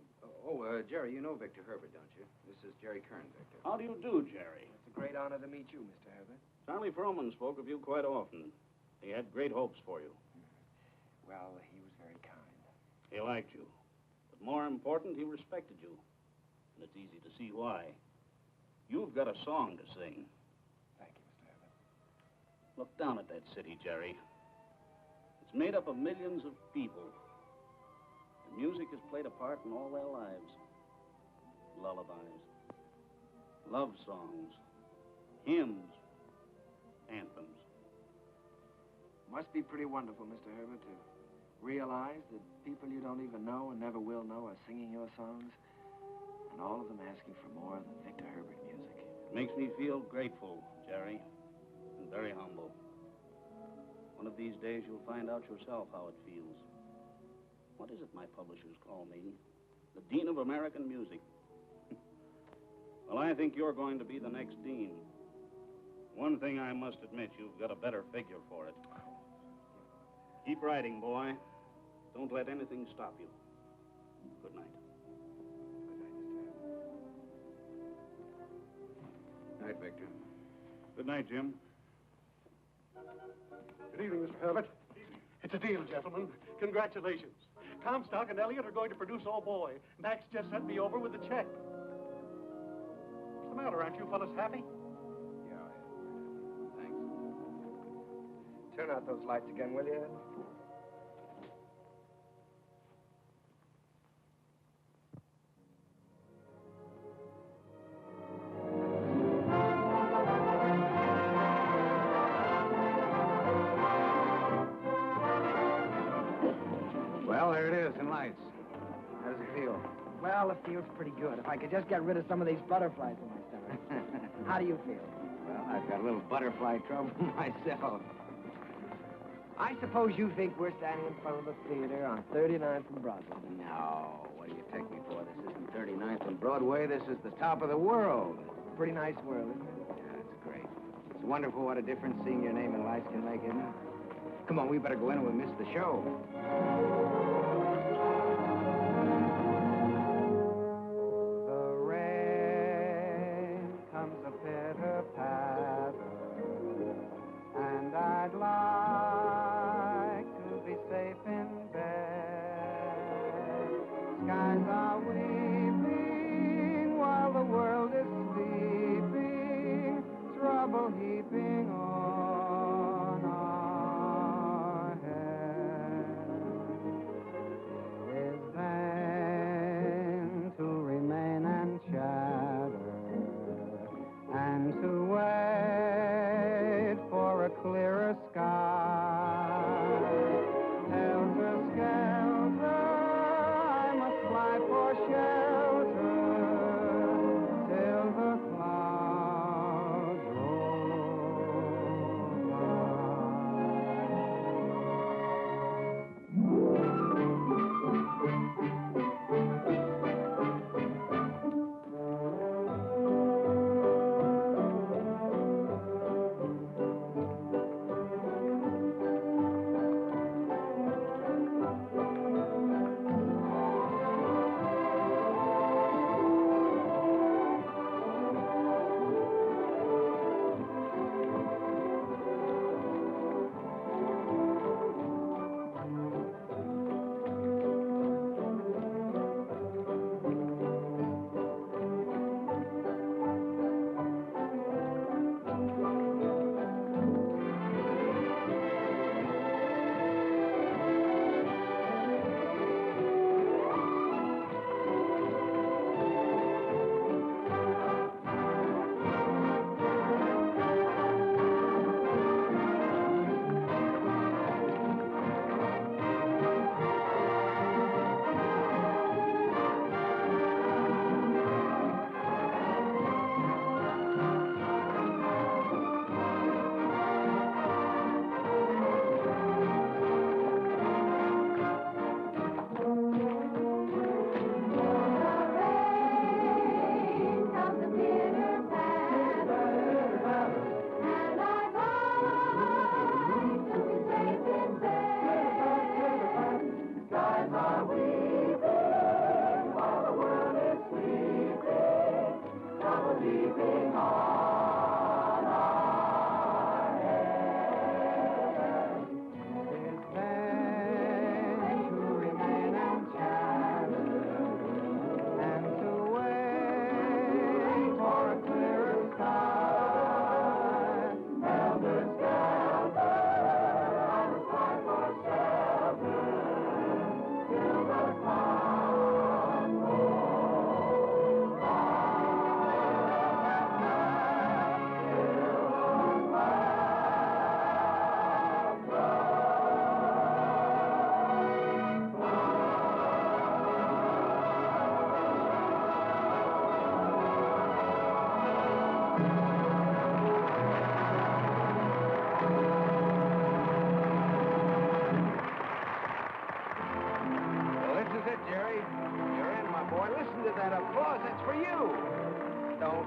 Jerry, you know Victor Herbert, don't you? This is Jerry Kern, Victor. How do you do, Jerry? It's a great honor to meet you, Mr. Herbert. Charlie Froman spoke of you quite often. He had great hopes for you. Well, he was very kind. He liked you. But more important, he respected you. And it's easy to see why. You've got a song to sing. Thank you, Mr. Herbert. Look down at that city, Jerry. It's made up of millions of people. And music has played a part in all their lives. Lullabies, love songs, hymns, anthems. Must be pretty wonderful, Mr. Herbert, to realize that people you don't even know and never will know are singing your songs, and all of them asking for more than Victor Herbert music. It makes me feel grateful, Jerry, and very humble. One of these days you'll find out yourself how it feels. What is it my publishers call me? The Dean of American Music. Well, I think you're going to be the next dean. One thing I must admit, you've got a better figure for it. Keep writing, boy. Don't let anything stop you. Good night. Night, Victor. Good night, Jim. Good evening, Mr. Herbert. It's a deal, gentlemen. Congratulations. Comstock and Elliott are going to produce Oh Boy. Max just sent me over with the check. What's the matter? Aren't you fellas happy? Yeah, thanks. Turn out those lights again, will you? Well, there it is, in lights. How does it feel? Well, it feels pretty good. If I could just get rid of some of these butterflies in my stomach. How do you feel? Well, I've got a little butterfly trouble myself. I suppose you think we're standing in front of the theater on 39th and Broadway. No, what do you take me for? This isn't 39th and Broadway. This is the top of the world. Pretty nice world, isn't it? Yeah, it's great. It's wonderful what a difference seeing your name in lights can make, isn't it? Come on, we better go in or we miss the show. The rain comes a pitter-patter, and I'd like to be safe in bed. Skies are weeping while the world is sleeping, trouble heaping on our heads.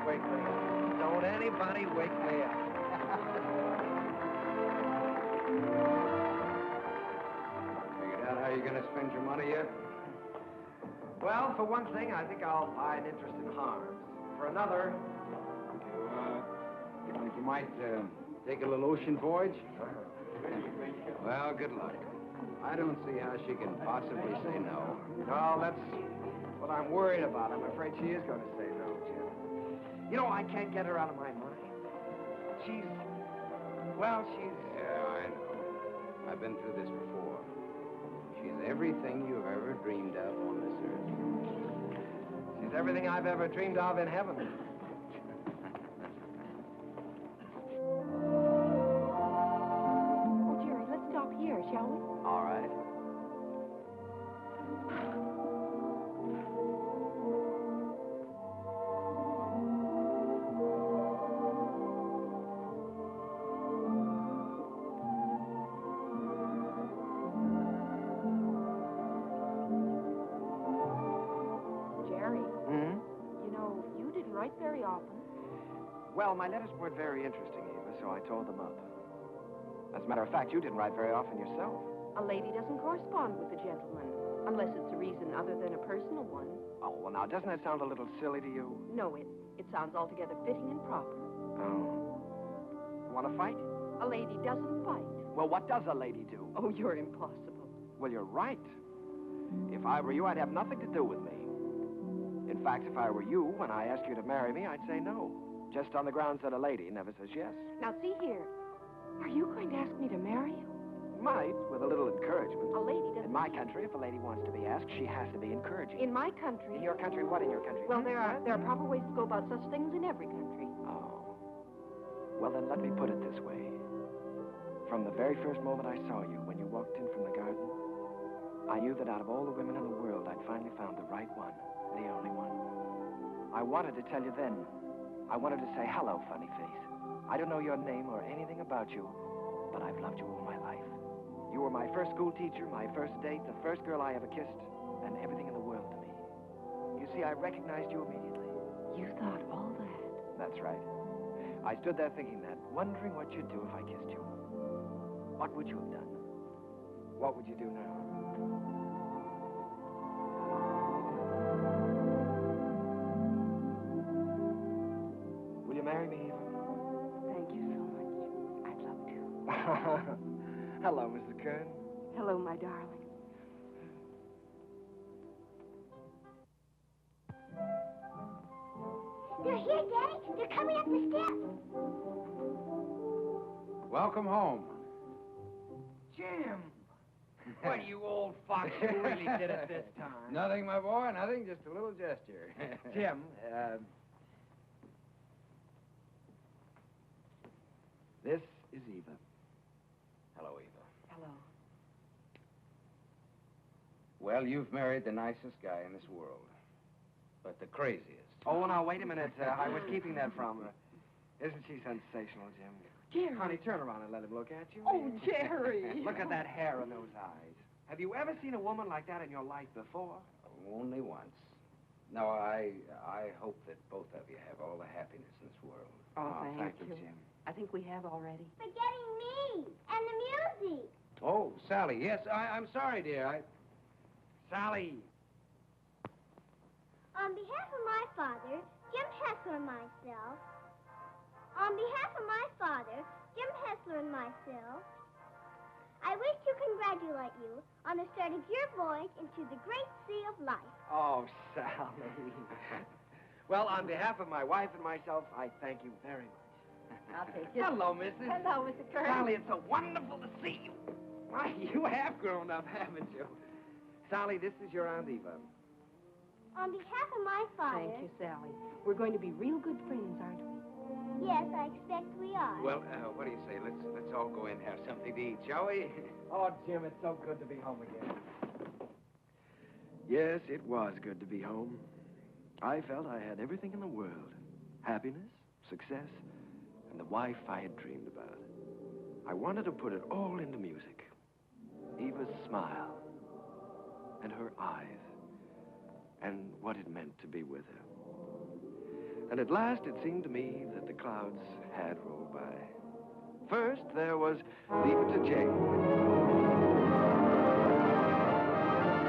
wake me up. Don't anybody wake me up. Figured out how you're going to spend your money yet? Well, for one thing, I think I'll buy an interest in Harms. For another... You think you might take a little ocean voyage? Well, good luck. I don't see how she can possibly say no. Well, that's what I'm worried about. I'm afraid she is going to say no, Jim. You know, I can't get her out of my mind. She's... Well, she's... Yeah, I know. I've been through this before. She's everything you've ever dreamed of on this earth. She's everything I've ever dreamed of in heaven. Oh, Jerry, let's stop here, shall we? All right. Jerry, Hmm? you know, you didn't write very often. Well, my letters weren't very interesting, Eva, so I tore them up. As a matter of fact, you didn't write very often yourself. A lady doesn't correspond with a gentleman, unless it's a reason other than a personal one. Oh, well, now, doesn't that sound a little silly to you? No, it sounds altogether fitting and proper. Oh. Want to fight? A lady doesn't fight. Well, what does a lady do? Oh, you're impossible. Well, you're right. If I were you, I'd have nothing to do with me. In fact, if I were you, when I ask you to marry me, I'd say no. Just on the grounds that a lady never says yes. Now, see here. Are you going to ask me to marry you? Might, with a little encouragement. A lady doesn't... In my country, if a lady wants to be asked, she has to be encouraging. In my country... In your country? What in your country? Well, there are proper ways to go about such things in every country. Oh. Well, then let me put it this way. From the very first moment I saw you, when you walked in from the garden, I knew that out of all the women in the world, I'd finally found the right one, the only one. I wanted to tell you then. I wanted to say, hello, funny face. I don't know your name or anything about you, but I've loved you all my life. You were my first school teacher, my first date, the first girl I ever kissed, and everything in the world to me. You see, I recognized you immediately. You thought all that? That's right. I stood there thinking that, wondering what you'd do if I kissed you. What would you have done? What would you do now? Will you marry me, Eva? Thank you so much. I'd love to. Hello, Mr. Kern. Hello, my darling. They're here, Daddy. They're coming up the steps. Welcome home. Jim! What, you old fox, you really did it this time. Nothing, my boy, nothing, just a little gesture. Jim, this is Eva. Hello, Eva. Hello. Well, you've married the nicest guy in this world, but the craziest. Oh, now, wait a minute. I was keeping that from her. Isn't she sensational, Jim? Jerry. Honey, turn around and let him look at you. Oh, Jerry. Look at that hair and those eyes. Have you ever seen a woman like that in your life before? Only once. No, I hope that both of you have all the happiness in this world. Oh, thank you, Jim. I think we have already. Forgetting me and the music. Oh, Sally, yes, I'm sorry, dear. Sally. On behalf of my father, Jim Hessler and myself. On behalf of my father, Jim Hessler and myself, I wish to congratulate you on the start of your voyage into the great sea of life. Oh, Sally. Well, on behalf of my wife and myself, I thank you very much. I'll take it. Hello, Mrs. Hello, Mr. Kern. Sally, it's so wonderful to see you. Why, you have grown up, haven't you? Sally, this is your Aunt Eva. On behalf of my father... Thank you, Sally. We're going to be real good friends, aren't we? Yes, I expect we are. Well, what do you say? Let's all go in and have something to eat, shall we? Oh, Jim, it's so good to be home again. Yes, it was good to be home. I felt I had everything in the world. Happiness, success, and the wife I had dreamed about. I wanted to put it all into music. Eva's smile, and her eyes, and what it meant to be with her. And at last it seemed to me that the clouds had rolled by. First, there was Leave It to Jane.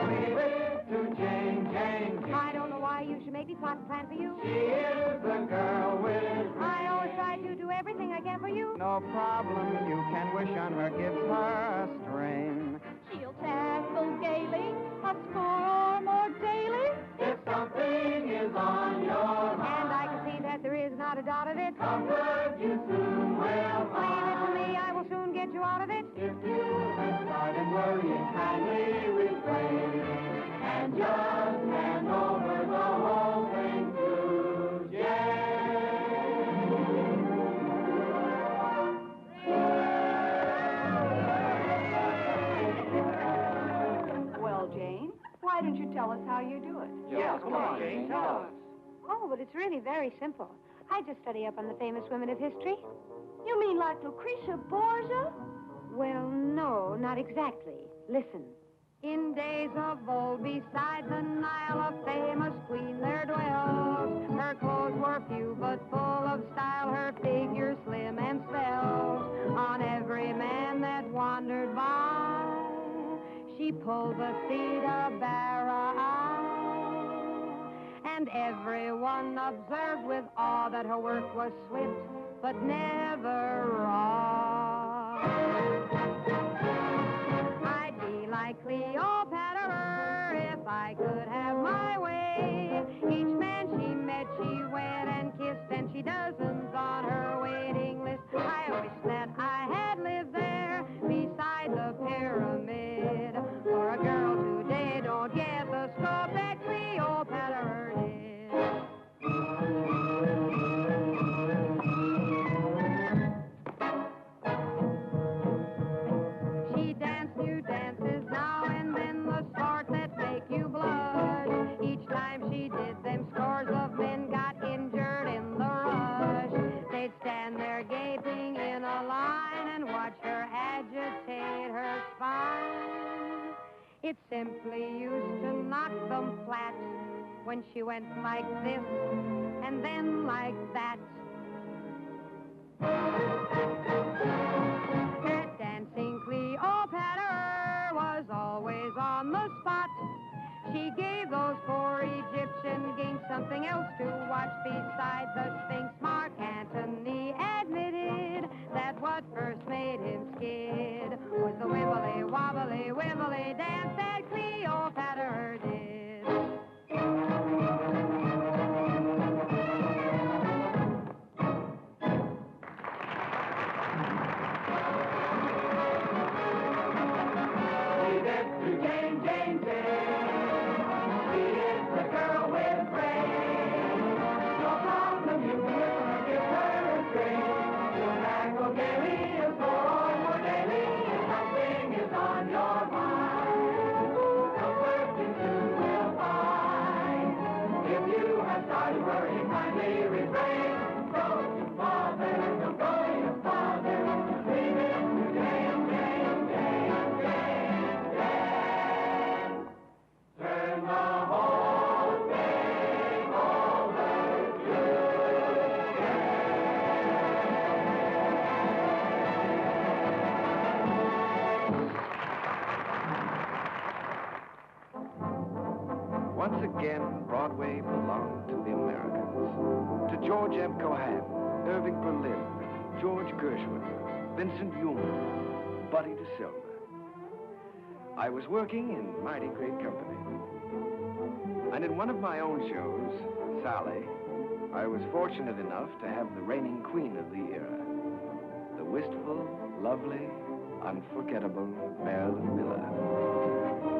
Leave it to Jane, Jane, Jane. I don't know why you should make me plot and plan for you. She is the girl with... I always try to do everything I can for you. No problem, you can wish on her, gives her a string. She'll tackle gaily, a score or more daily. If something is on your mind, And I can see that there is not a doubt of it. comfort you soon will Leave it to find. me, I will soon get you out of it. If you have started worrying, kindly refrain and just hand over the whole thing to Well, Jane, why don't you tell us how you do it? Yes, come on, Jane, tell us. Oh, but it's really very simple. I just study up on the famous women of history. You mean like Lucretia Borgia? Well, no, not exactly. Listen. In days of old, beside the Nile, a famous queen there dwelt. Her clothes were few, but full of style, her figure slim and svelte. On every man that wandered by, she pulled the cedar barra eye. And everyone observed with awe that her work was swift, but never raw. I'd be like Cleopatra if I could have my way. Each man she met, she wed and kissed, and she dozens on her waiting list. I wish that I had lived there beside the pyramid. For a girl today don't get the scope that Cleopatra did. She danced new dances now and then, the sort that make you blush. Each time she did them, scores of men got injured in the rush. They'd stand there gaping in a line and watch her agitate her spine. It simply used to knock them flat when she went like this and then like that. That dancing Cleopatra was always on the spot. She gave those poor Egyptian kings something else to watch besides the Sphinx. Mark Antony admitted that what first made him skid was the wibbly wobbly wibbly dance that Cleopatra did. Leave it to Jane, Jane, Jane. She is the girl with brains. No problem, you can listen or give her a string. You'll tackle gaily, a score or more daily. If something is on your mind, comfort you soon will find. If you have started worrying, kindly refrain. Don't bother, don't go your father. Leave it to Jane, Jane, Jane, Jane, Jane. Turn the whole thing over to Once again, Broadway belonged to the Americans. To George M. Cohan, Irving Berlin, George Gershwin, Vincent Yoon, Buddy DeSilva. I was working in mighty great company. And in one of my own shows, Sally, I was fortunate enough to have the reigning queen of the era, the wistful, lovely, unforgettable Marilyn Miller.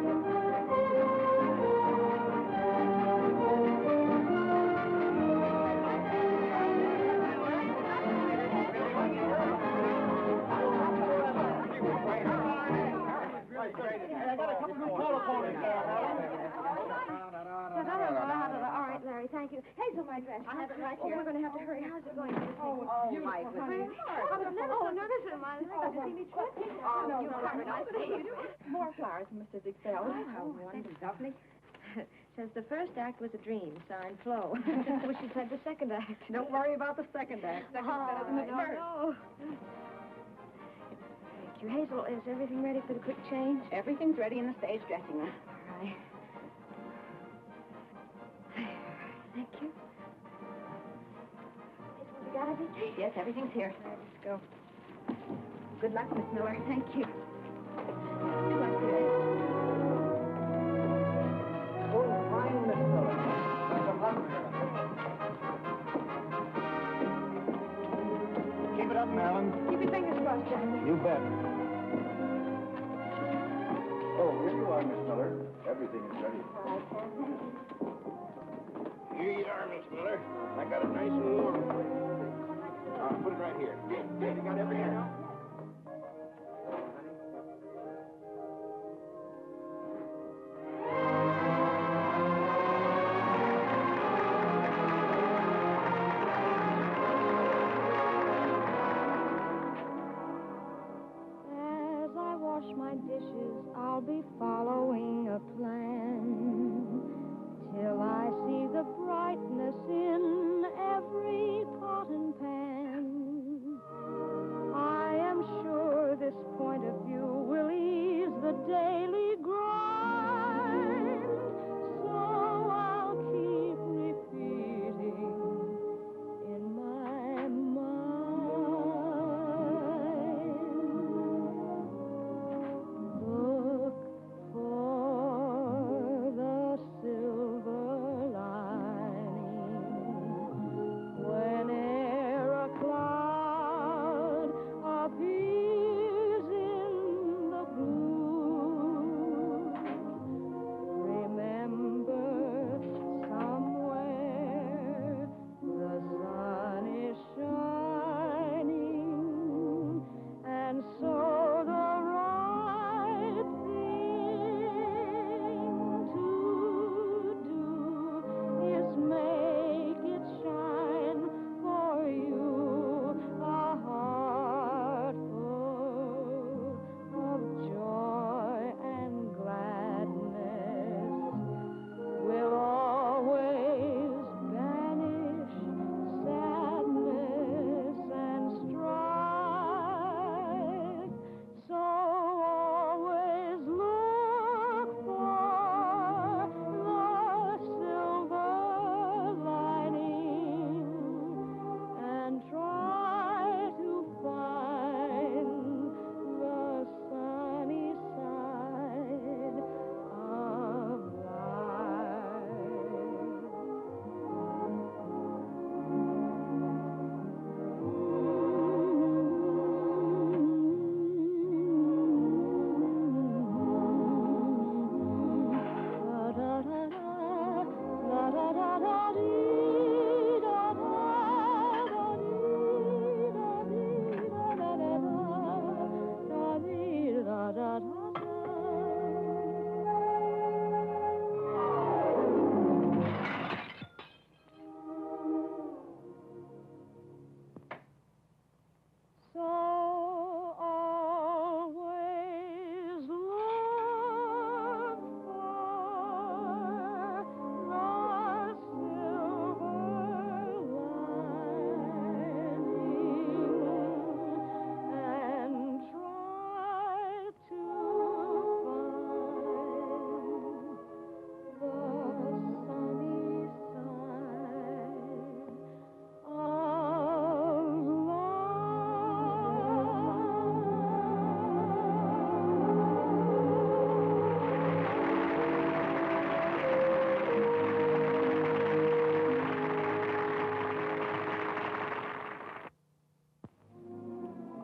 I got a couple of photo photos All right, Larry, thank you. Hazel, my dress. I have it right here. We're going to have to hurry. How's it going? Mike, Oh, no, this is mine. To see me quit? you covered up. More flowers from Mr. Dixell. Oh, how wonderful. Says the first act was a dream, signed Flo. Wish she said the second act. Don't worry about the second act. Second's better than the first. No. Thank you. Hazel, is everything ready for the quick change? Everything's ready in the stage dressing room. All right. Thank you. Hazel, you got everything? Yes, everything's here. All right, let's go. Good luck, Miss Miller. Thank you. Good luck, dear. Oh, fine, Miss Miller. Some luck, Keep it up, Marilyn. Keep your fingers crossed, Johnny. You bet. Oh, here you are, Miss Miller. Everything is ready. All right, Sam. Thank you. Here you are, Miss Miller. I got it nice and warm for you. Put it right here. You got everything now? As I wash my dishes, I'll be following a plan till I see the brightness in every pot and pan. I am sure this point of view will ease the daily grind, so I'll keep repeating in my mind. Look for the silver lining whene'er a cloud appears in the blue. Remember, somewhere the sun is shining, and so the right thing to do is make it shine for you. A heart full of joy and gladness will always banish sadness and strife. So always look for the silver lining and try to find the sunny side of So always look for the silver lining and try to find the sunny side of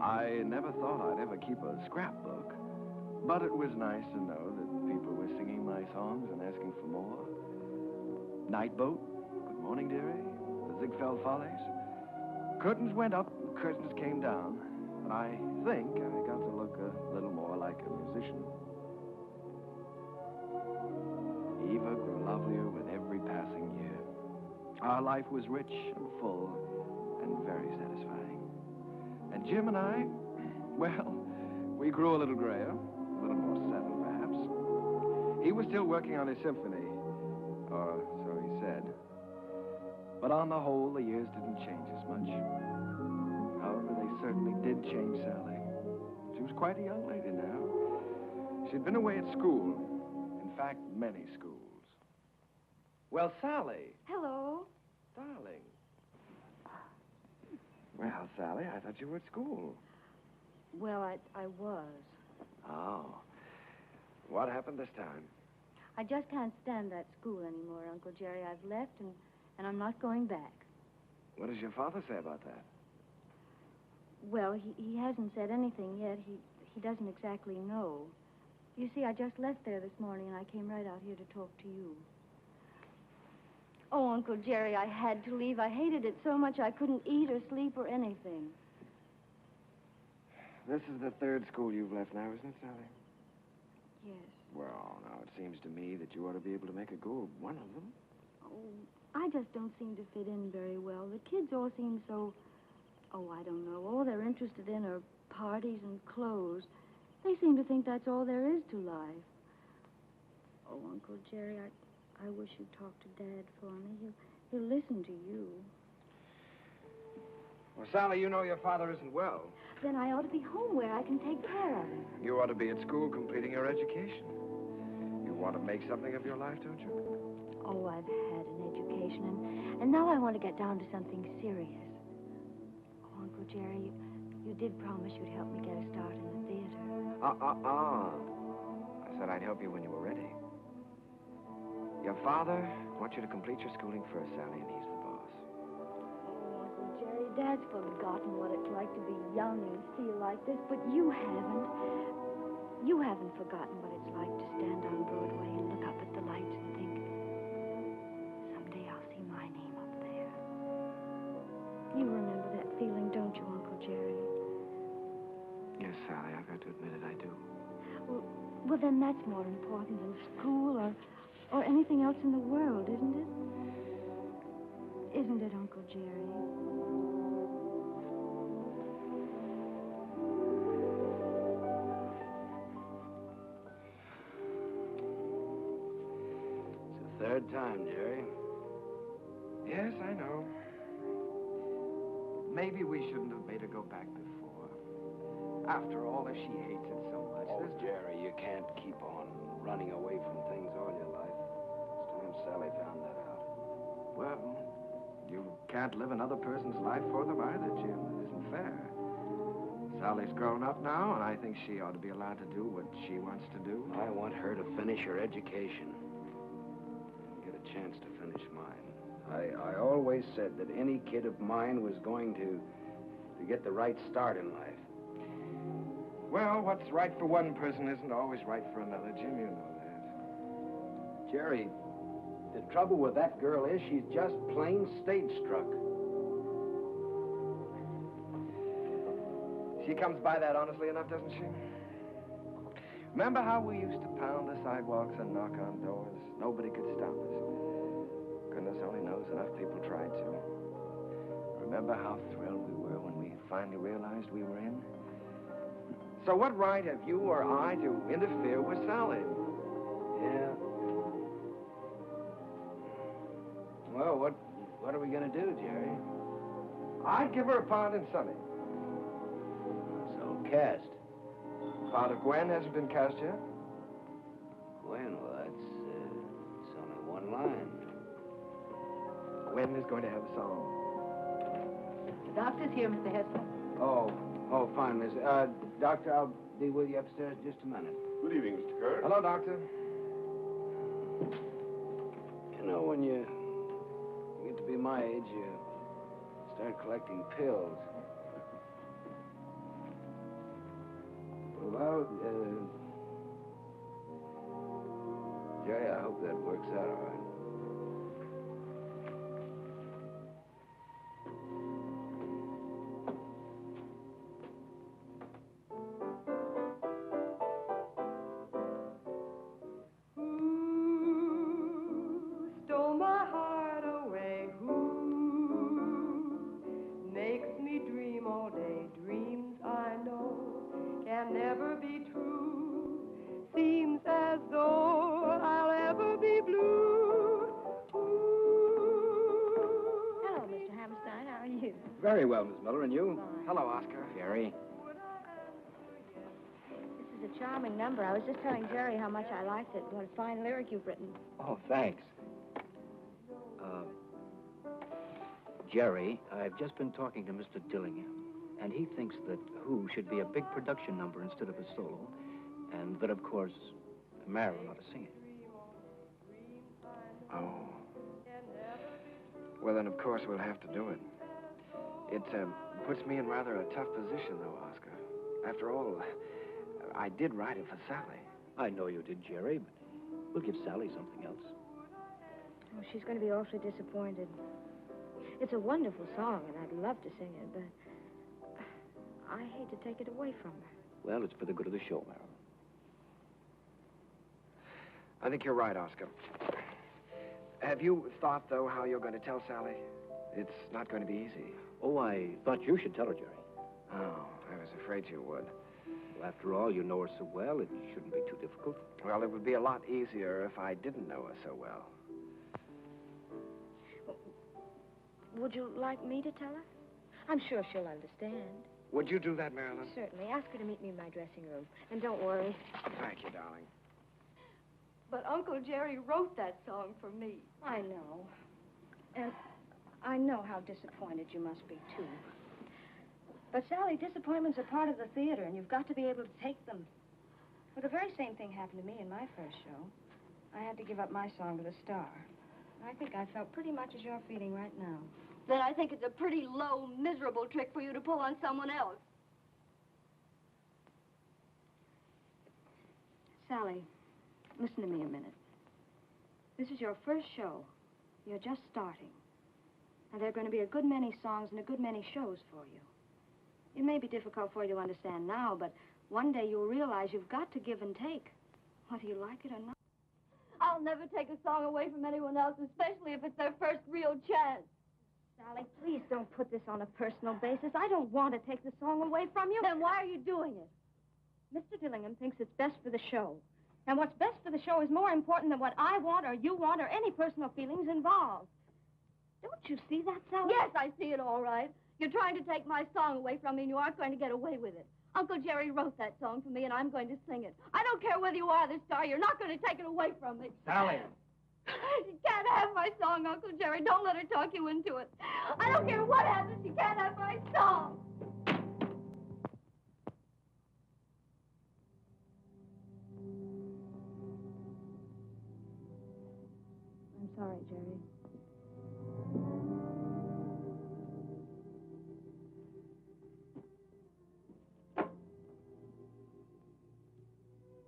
I never thought I'd ever keep a scrapbook, but it was nice to know that people were singing my songs and asking for more. Night Boat, Good Morning, Dearie, The Ziegfeld Follies. Curtains went up, curtains came down, and I think I got to look a little more like a musician. Eva grew lovelier with every passing year. Our life was rich and full and very satisfying. And Jim and I, well, we grew a little grayer, a little more settled, perhaps. He was still working on his symphony, Or so he said. But on the whole, the years didn't change as much. However, they certainly did change Sally. She was quite a young lady now. She'd been away at school. In fact, many schools. Well, Sally. Hello. Darling. Well, Sally, I thought you were at school. Well, I was. Oh. What happened this time? I just can't stand that school anymore, Uncle Jerry. I've left, and I'm not going back. What does your father say about that? Well, he hasn't said anything yet. He doesn't exactly know. You see, I just left there this morning, and I came right out here to talk to you. Oh, Uncle Jerry, I had to leave. I hated it so much I couldn't eat or sleep or anything. This is the third school you've left now, isn't it, Sally? Yes. Well, now, it seems to me that you ought to be able to make a go of one of them. Oh, I just don't seem to fit in very well. The kids all seem so... Oh, I don't know. All they're interested in are parties and clothes. They seem to think that's all there is to life. Oh, Uncle Jerry, I wish you'd talk to Dad for me. He'll listen to you. Well, Sally, you know your father isn't well. Then I ought to be home where I can take care of him. You ought to be at school completing your education. You want to make something of your life, don't you? Oh, I've had an education, and now I want to get down to something serious. Oh, Uncle Jerry, you did promise you'd help me get a start in the theater. I said I'd help you when you were ready. Your father wants you to complete your schooling first, Sally, and he's the boss. Oh, Uncle Jerry, Dad's forgotten what it's like to be young and feel like this, but you haven't. You haven't forgotten what it's like to stand on Broadway and look up at the lights and think, someday I'll see my name up there. You remember that feeling, don't you, Uncle Jerry? Yes, Sally, I've got to admit it, I do. Well, then that's more important than school or anything else in the world, isn't it? Isn't it, Uncle Jerry? It's the third time, Jerry. Yes, I know. Maybe we shouldn't have made her go back before. After all, if she hates it so much... Oh, Jerry, you can't keep on running away from things all your life. It's time Sally found that out. Well, you can't live another person's life for them either, Jim. It isn't fair. Sally's grown up now, and I think she ought to be allowed to do what she wants to do. I want her to finish her education. And get a chance to finish mine. I always said that any kid of mine was going to get the right start in life. Well, what's right for one person isn't always right for another, Jim. You know that. Jerry, the trouble with that girl is she's just plain stage-struck. She comes by that honestly enough, doesn't she? Remember how we used to pound the sidewalks and knock on doors? Nobody could stop us. Goodness only knows enough people tried to. Remember how thrilled we were when we finally realized we were in? So what right have you or I to interfere with Sally? Yeah. Well, what are we going to do, Jerry? I'd give her a part in Sunny. So, cast. Part of Gwen hasn't been cast yet? Gwen, well, it's only one line. Gwen is going to have a song. The doctor's here, Mr. Hester. Oh, fine, Miss. Doctor, I'll be with you upstairs in just a minute. Good evening, Mr. Kerr. Hello, Doctor. You know, when you get to be my age, you start collecting pills. Well, Jerry, I hope that works out all right. Stole my heart away, who makes me dream all day, dreams I know can never be true, seems as though I'll ever be blue. Very well, Miss Miller, and you? Hello, Oscar. Jerry. This is a charming number. I was just telling Jerry how much I liked it. What a fine lyric you've written. Oh, thanks. Jerry, I've just been talking to Mr. Dillingham, and he thinks that Who should be a big production number instead of a solo, and that, of course, Marilyn ought to sing it. Oh. Well, then, of course, we'll have to do it. It puts me in rather a tough position, though, Oscar. After all, I did write it for Sally. I know you did, Jerry, but we'll give Sally something else. Oh, she's going to be awfully disappointed. It's a wonderful song, and I'd love to sing it, but I hate to take it away from her. Well, it's for the good of the show, Marilyn. I think you're right, Oscar. Have you thought, though, how you're going to tell Sally? It's not going to be easy. Oh, I thought you should tell her, Jerry. Oh, I was afraid you would. Well, after all, you know her so well, it shouldn't be too difficult. Well, it would be a lot easier if I didn't know her so well. Would you like me to tell her? I'm sure she'll understand. Would you do that, Marilyn? Certainly. Ask her to meet me in my dressing room. And don't worry. Thank you, darling. But Uncle Jerry wrote that song for me. I know. And I know how disappointed you must be, too. But, Sally, disappointments are part of the theater, and you've got to be able to take them. Well, the very same thing happened to me in my first show. I had to give up my song to the star. I think I felt pretty much as you're feeling right now. Then I think it's a pretty low, miserable trick for you to pull on someone else. Sally, listen to me a minute. This is your first show. You're just starting. And there are going to be a good many songs and a good many shows for you. It may be difficult for you to understand now, but one day you'll realize you've got to give and take, whether you like it or not. I'll never take a song away from anyone else, especially if it's their first real chance. Sally, please don't put this on a personal basis. I don't want to take the song away from you. Then why are you doing it? Mr. Dillingham thinks it's best for the show. And what's best for the show is more important than what I want or you want or any personal feelings involved. Don't you see that, Sally? Yes, I see it all right. You're trying to take my song away from me, and you aren't going to get away with it. Uncle Jerry wrote that song for me, and I'm going to sing it. I don't care whether you are the star. You're not going to take it away from me. Sally. You can't have my song, Uncle Jerry. Don't let her talk you into it. I don't care what happens. You can't have my song. I'm sorry, Jerry.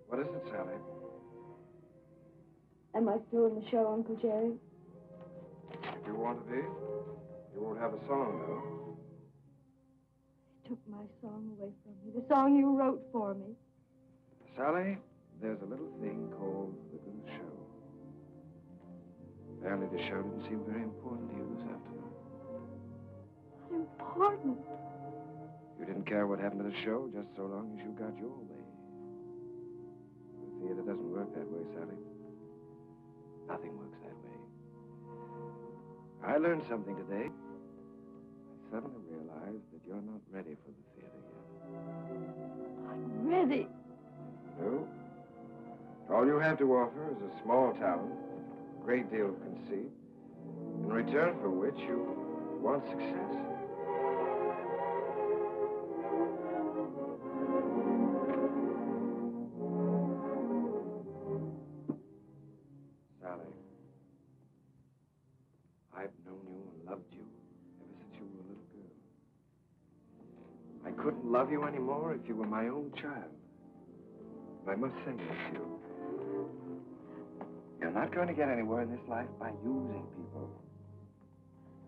What is it, Sally? Am I still in the show, Uncle Jerry? If you want to be, you won't have a song, though. You took my song away from me, the song you wrote for me. Sally, there's a little thing called the good show. Apparently the show didn't seem very important to you this afternoon. Important? You didn't care what happened to the show just so long as you got your way. The theater doesn't work that way, Sally. Nothing works that way. I learned something today. I suddenly realized that you're not ready for the theater yet. I'm ready. No. All you have to offer is a small talent, a great deal of conceit, in return for which you want success. Sally, I've known you and loved you ever since you were a little girl. I couldn't love you anymore if you were my own child. I must say this to you. You're not going to get anywhere in this life by using people.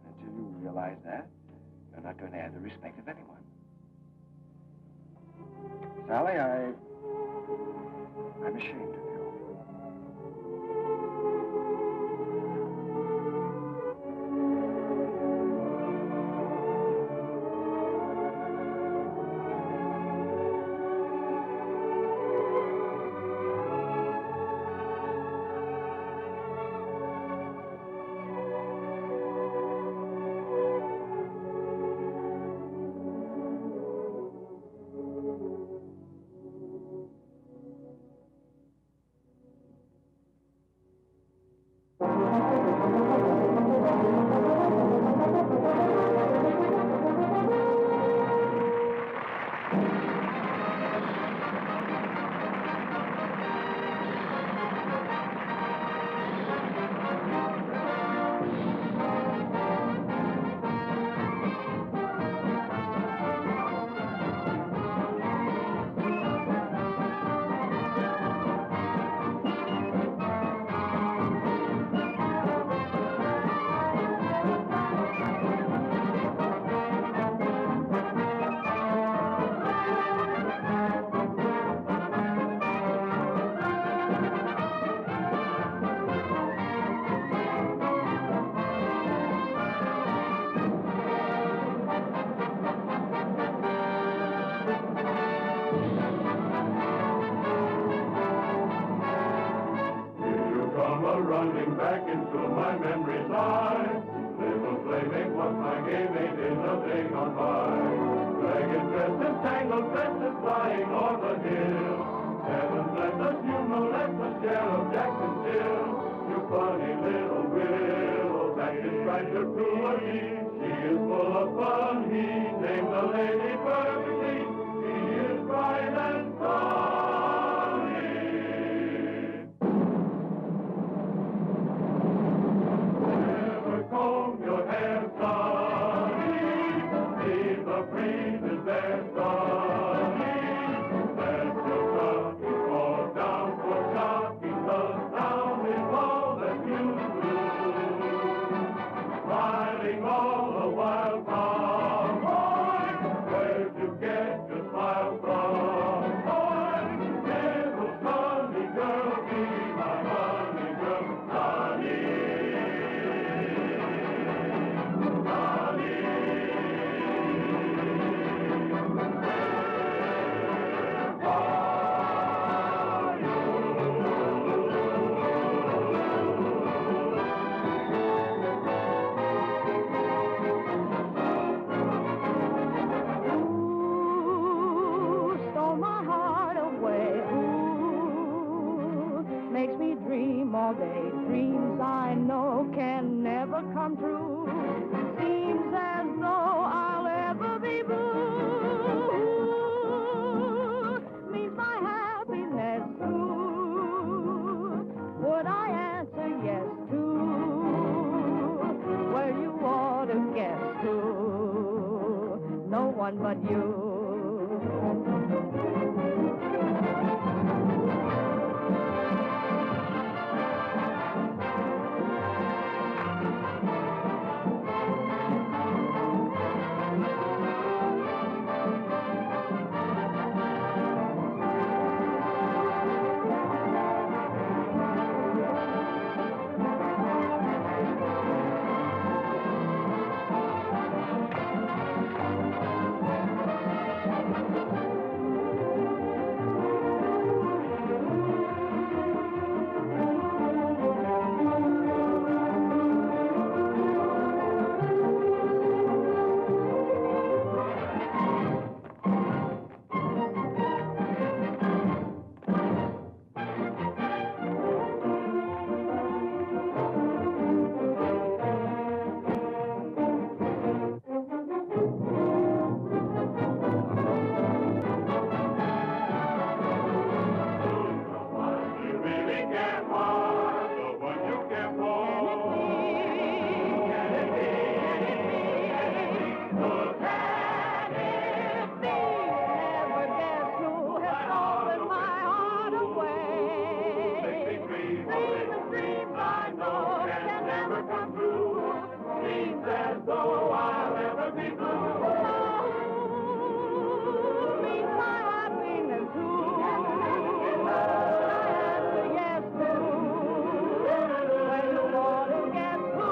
Until you realize that, you're not going to have the respect of anyone. Sally, I'm ashamed of you. You come a-running back into my memory's eye. Little playmate was my game mate in the day gone by. Ragged dresses, tangled dresses, flying o'er the hill. Heaven bless us, you know that's the share of Jackson's Hill. You funny little willow, that describes her cruelty. She is full of fun, he named the lady perfectly. She is bright and sunny. Never comb your hair, Sonny. Leave the breezes there, Sonny. Let your stockings fall down for shocking, 'cause down is all that you do. Smiling all the while, cowboy. Where'd you get your smile from, boy? Little Sonny girl, be my honey girl, Sonny. Ooh, stole my heart away. Ooh, makes me dream all day. Dreams I know can never come true. Seems as though I'll ever be blue. Means my happiness too. Would I answer yes to? Well, you ought to guess too. No one but you. You really care for the one you care for. Can it be? Who can it be? Never guess who has stolen my heart away. Makes me dream of dreams I know can never come true. Seems as though I'll ever be blue. Means my happiness too. I answer yes to. Well, you ought to guess who.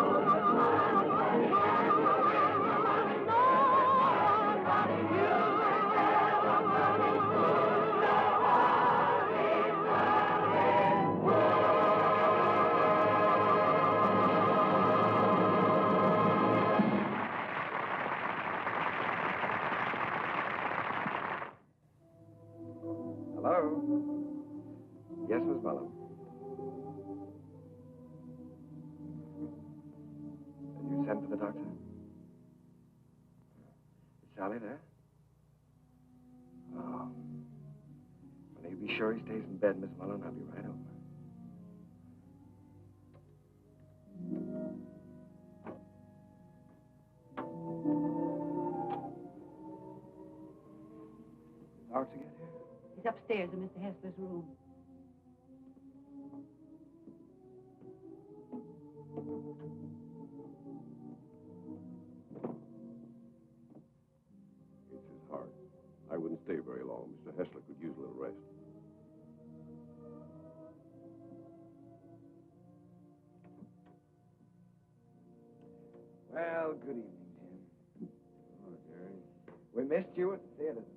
No one but you. Hello? Yes, Miss Mullen. You sent for the doctor? Is Sally there? Oh. Well, you be sure he stays in bed, Miss Mullen. I'll be right over. Doctor get here? He's upstairs in Mr. Hessler's room. It's his heart. I wouldn't stay very long. Mr. Hessler could use a little rest. Well, good evening, Jim. Oh, Jerry. We missed you at the theater tonight.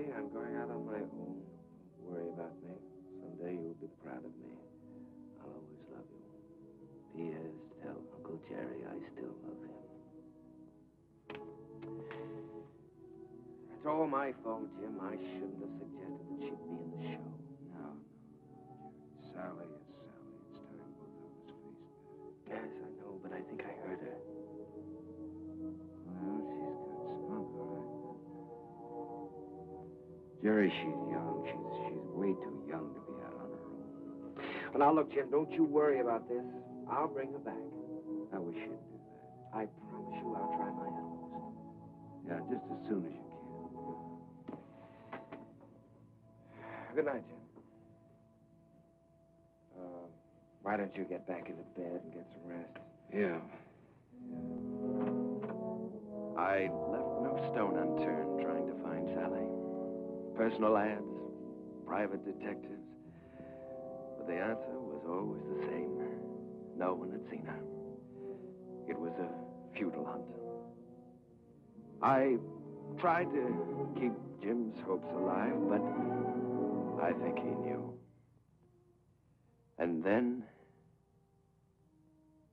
Jerry, I'm going out on my own. Don't worry about me. Someday you'll be proud of me. I'll always love you. P.S. Tell Uncle Jerry I still love him. It's all my fault, Jim. I shouldn't have suggested that she'd be in the show. No. Sally is Sally. It's time both of us faced that. Yes, I know, but I think I heard her. Well, she's got spunk, all right. Jerry, she's young. She's way too young to be out on her own. Well, now, look, Jim, don't you worry about this. I'll bring her back. I wish you'd do that. I promise you I'll try my utmost. Yeah, just as soon as you can. Good night, Jim. Why don't you get back into bed and get some rest? Yeah. I left no stone unturned trying to find Sally. Personal ads, private detectives. But the answer was always the same. No one had seen her. It was a futile hunt. I tried to keep Jim's hopes alive, but I think he knew. And then,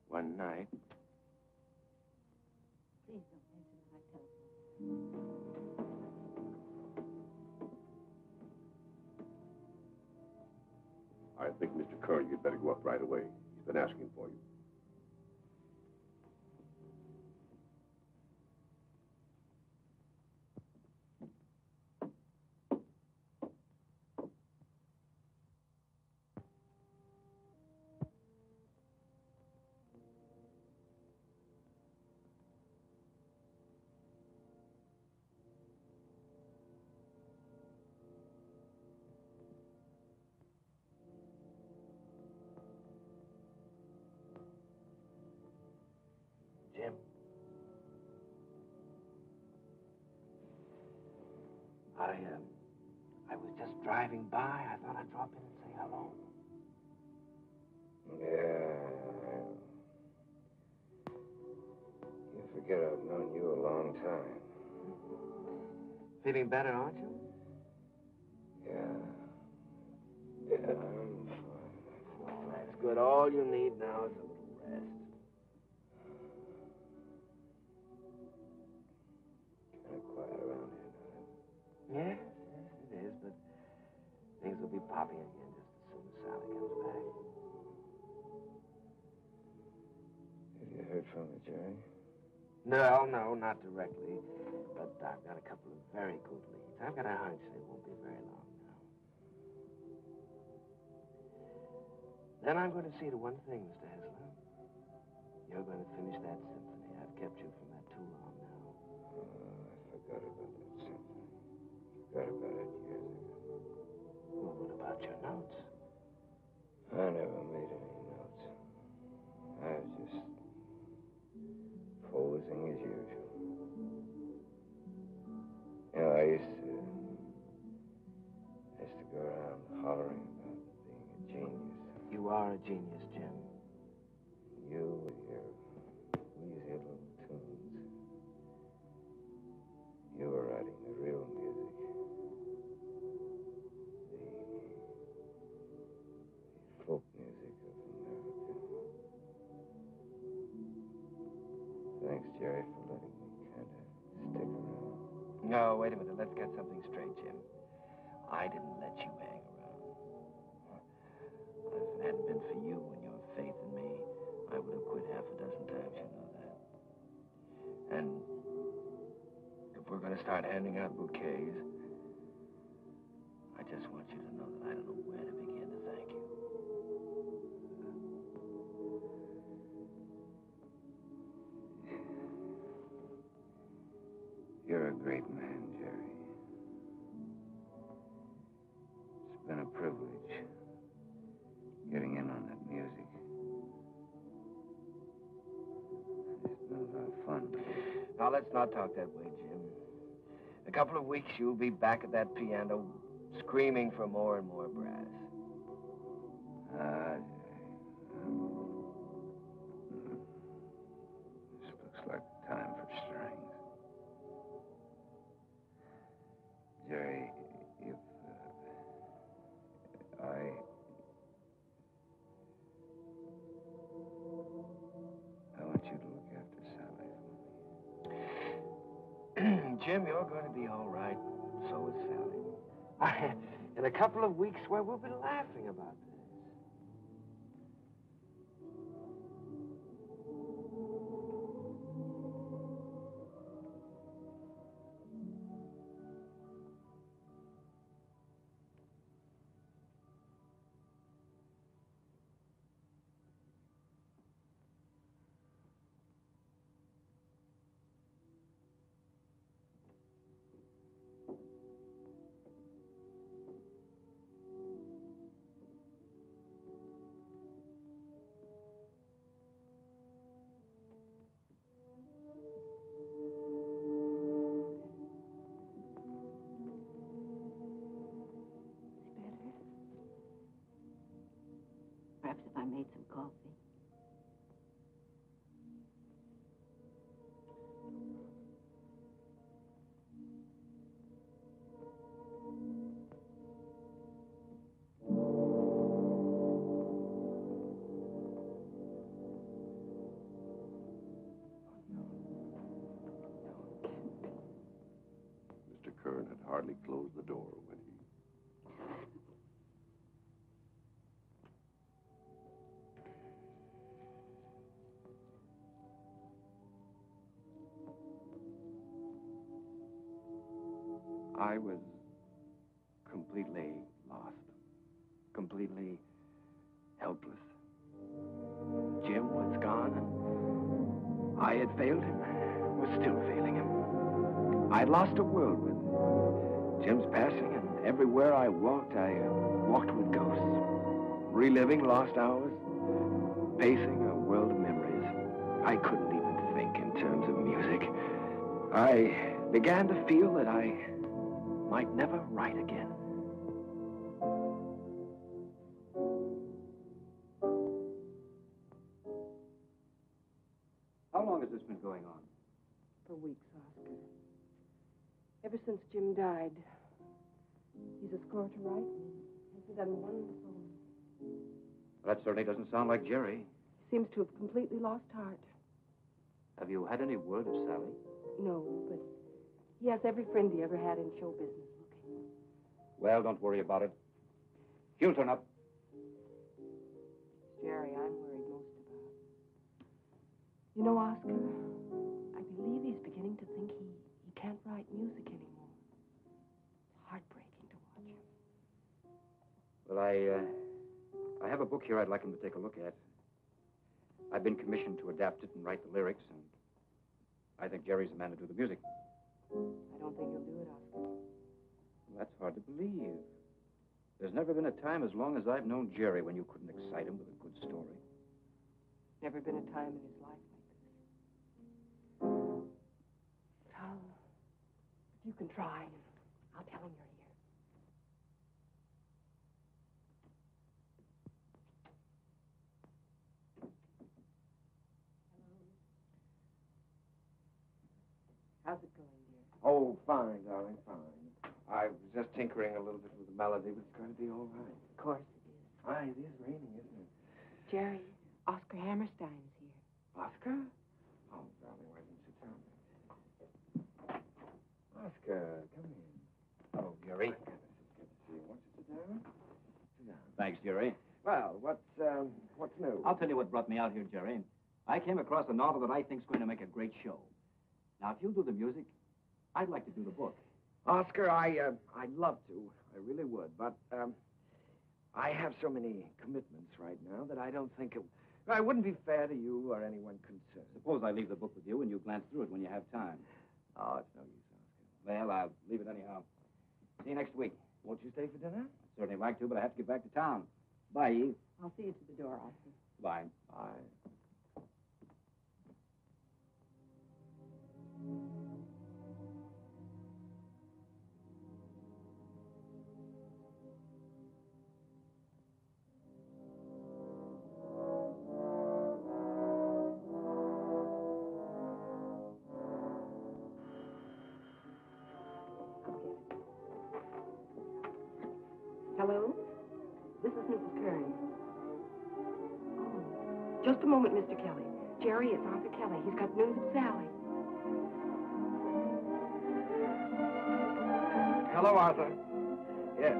one night... Please don't mention my telephone. I think, Mr. Kern, you'd better go up right away. He's been asking for you. Jim. I was just driving by. I thought I'd drop in and say hello. Yeah. You forget I've known you a long time. Feeling better, aren't you? Yeah. Yeah, I'm fine. That's good. All you need now is a little rest. Kind of quiet around here now. Yes, it is, but things will be popping again just as soon as Sally comes back. Have you heard from her, Jerry? No, not directly. But I've got a couple of very good leads. I've got a hunch it won't be very long now. Then I'm going to see to one thing, Mr. Hessler. You're going to finish that symphony. I've kept you from that too long now. Oh, I forgot about that symphony. Forgot about it years ago. Well, what about your notes? I never made any notes. I was just posing as usual. You know, I used to go around hollering about being a genius. You are a genius, Jim. You with your wheezy little tunes. You were writing the real music. The folk music of America. Thanks, Jerry, for letting me kind of stick around. No, wait a minute. Let's get something straight, Jim. I didn't let you hang around. If it hadn't been for you and your faith in me, I would have quit half a dozen times, you know that. And if we're going to start handing out bouquets, I just want you to know that I don't know where to begin to thank you. You're a great man, Jerry. It's been a privilege getting in on that music. It's been a lot of fun. Now, let's not talk that way, Jim. In a couple of weeks, you'll be back at that piano, screaming for more and more brass. This looks like the time for strings. Jerry, Jim, you're going to be all right. So is Sally. In a couple of weeks, well, we'll be laughing about this. Perhaps if I made some coffee. Mr. Kern had hardly closed the door when he... I was completely lost, completely helpless. Jim was gone, and I had failed him, was still failing him. I'd lost a world with Jim's passing, and everywhere I walked with ghosts, reliving lost hours, pacing a world of memories. I couldn't even think in terms of music. I began to feel that I might never write again. How long has this been going on? For weeks, Oscar. Ever since Jim died, he's a score to write me. Hasn't done one song. That certainly doesn't sound like Jerry. He seems to have completely lost heart. Have you had any word of Sally? No, but he has every friend he ever had in show business looking. Well, don't worry about it. He'll turn up. It's Jerry I'm worried most about. You know, Oscar, I believe he's beginning to think he can't write music anymore. It's heartbreaking to watch him. Well, I have a book here I'd like him to take a look at. I've been commissioned to adapt it and write the lyrics, and I think Jerry's the man to do the music. I don't think he'll do it, Oscar. Well, that's hard to believe. There's never been a time as long as I've known Jerry when you couldn't excite him with a good story. Never been a time in his life like this. Well, if you can try, I'll tell him you're here. How's it going, dear? Oh, fine, darling, fine. I was just tinkering a little bit with the melody, but it's going to be all right. Of course it is. Aye, it is raining, isn't it? Jerry, Oscar Hammerstein's here. Oscar? Oh, darling, why didn't you tell me? Oscar, come in. Oh, Jerry. My goodness, it's good to see you. Won't you sit down? Sit down. Thanks, Jerry. Well, what's new? I'll tell you what brought me out here, Jerry. I came across a novel that I think's going to make a great show. Now, if you'll do the music, I'd like to do the book. Oscar, I'd love to. I really would, but I have so many commitments right now that I don't think it wouldn't be fair to you or anyone concerned. Suppose I leave the book with you and you glance through it when you have time. Oh, it's no use, Oscar. Well, I'll leave it anyhow. See you next week. Won't you stay for dinner? I'd certainly like to, but I have to get back to town. Bye, Eve. I'll see you to the door, Oscar. Bye. Bye. Hello? This is Mrs. Kern. Oh, just a moment, Mr. Kelly. Jerry, it's Arthur Kelly. He's got news of Sally. Hello, Arthur. Yes.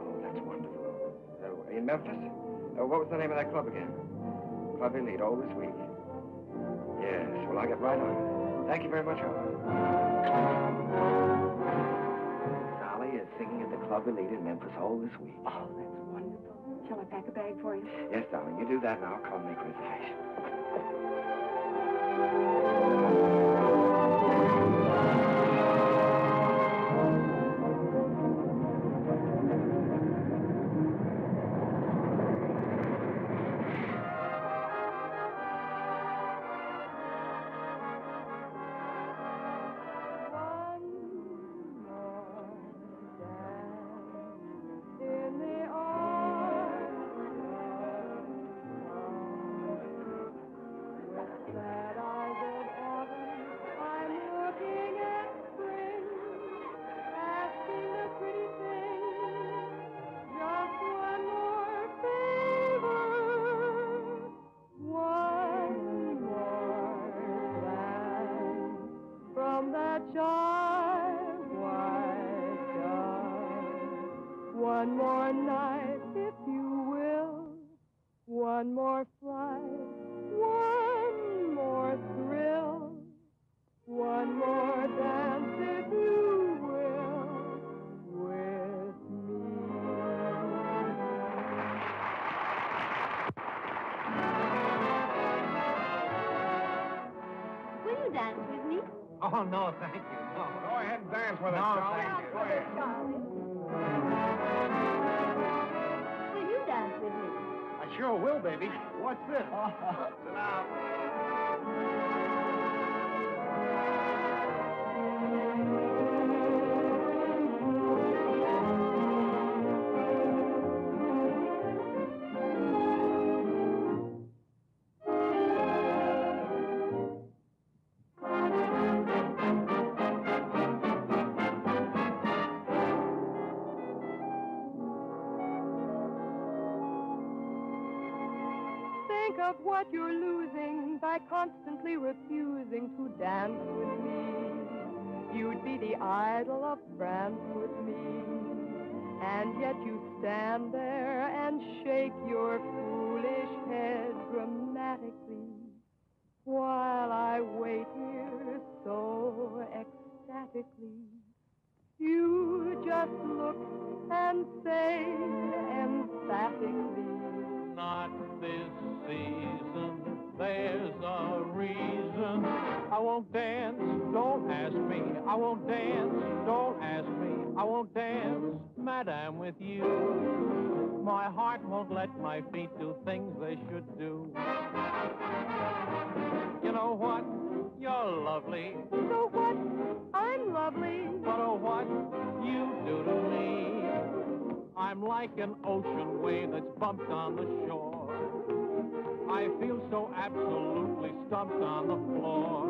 Oh, that's wonderful. In Memphis? What was the name of that club again? Club Elite, all this week. Yes, well, I'll get right on it. Thank you very much, Arthur. Sally is singing at the Club Elite in Memphis all this week. Oh, that's wonderful. Shall I pack a bag for you? Yes, darling, you do that and I'll call and make reservations. One more night, if you will. One more flight, one more thrill. One more dance, if you will, with me. Will you dance with me? Oh, no, thank you. No. Go ahead and dance with us, No, Charlie. thank you. Go ahead. Will you dance with me? I sure will, baby. What's this? Sit down. Think of what you're losing by constantly refusing to dance with me. You'd be the idol of France with me. And yet you stand there and shake your foolish head dramatically while I wait here so ecstatically. You just look and say emphatically, Not this season, there's a reason. I won't dance, don't ask me. I won't dance, don't ask me. I won't dance, madame, with you. My heart won't let my feet do things they should do. You know what? You're lovely. So what? I'm lovely. But oh, what you do to me. I'm like an ocean wave that's bumped on the shore. I feel so absolutely stumped on the floor.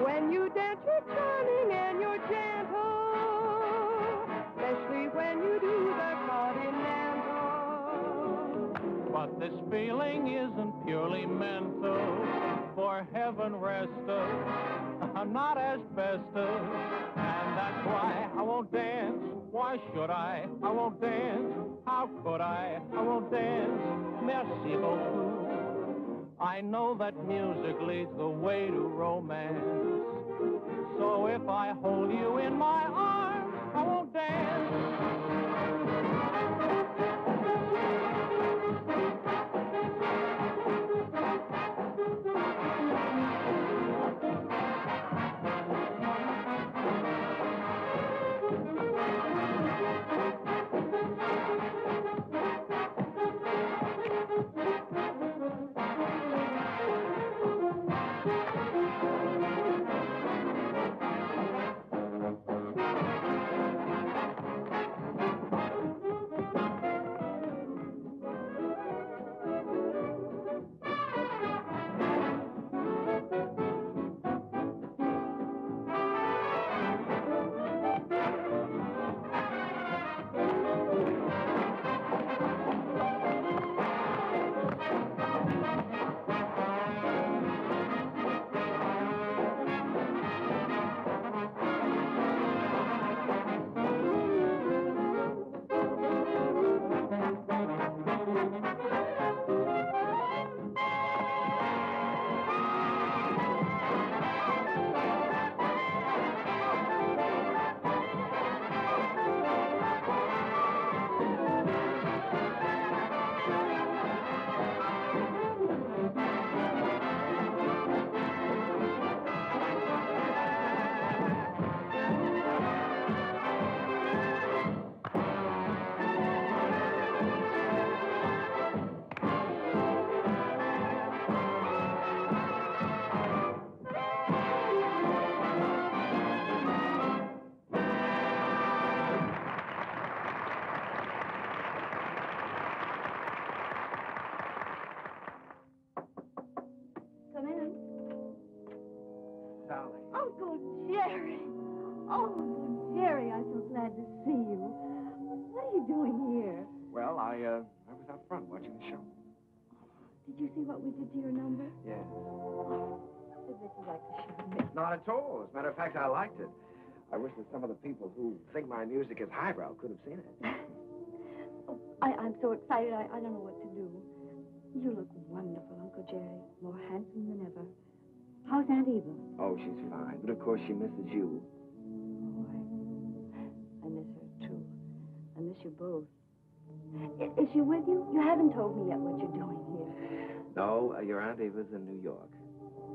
When you dance, you're charming and you're gentle, especially when you do the continental. But this feeling isn't purely mental. For heaven rest us, I'm not asbestos. And that's why I won't dance. Why should I? I won't dance. How could I? I won't dance. Merci beaucoup. I know that music leads the way to romance. So if I hold you in my arms, I won't dance. Sally. Uncle Jerry. Oh, Uncle Jerry, I'm so glad to see you. What are you doing here? Well, I was out front watching the show. Did you see what we did to your number? Yes. As if you like to show me. Not at all. As a matter of fact, I liked it. I wish that some of the people who think my music is highbrow could have seen it. I'm so excited, I don't know what to do. You look wonderful, Uncle Jerry. More handsome than ever. How's Aunt Eva? Oh, she's fine. But of course she misses you. I miss her, too. I miss you both. Is she with you? You haven't told me yet what you're doing here. No, your Aunt Eva's in New York.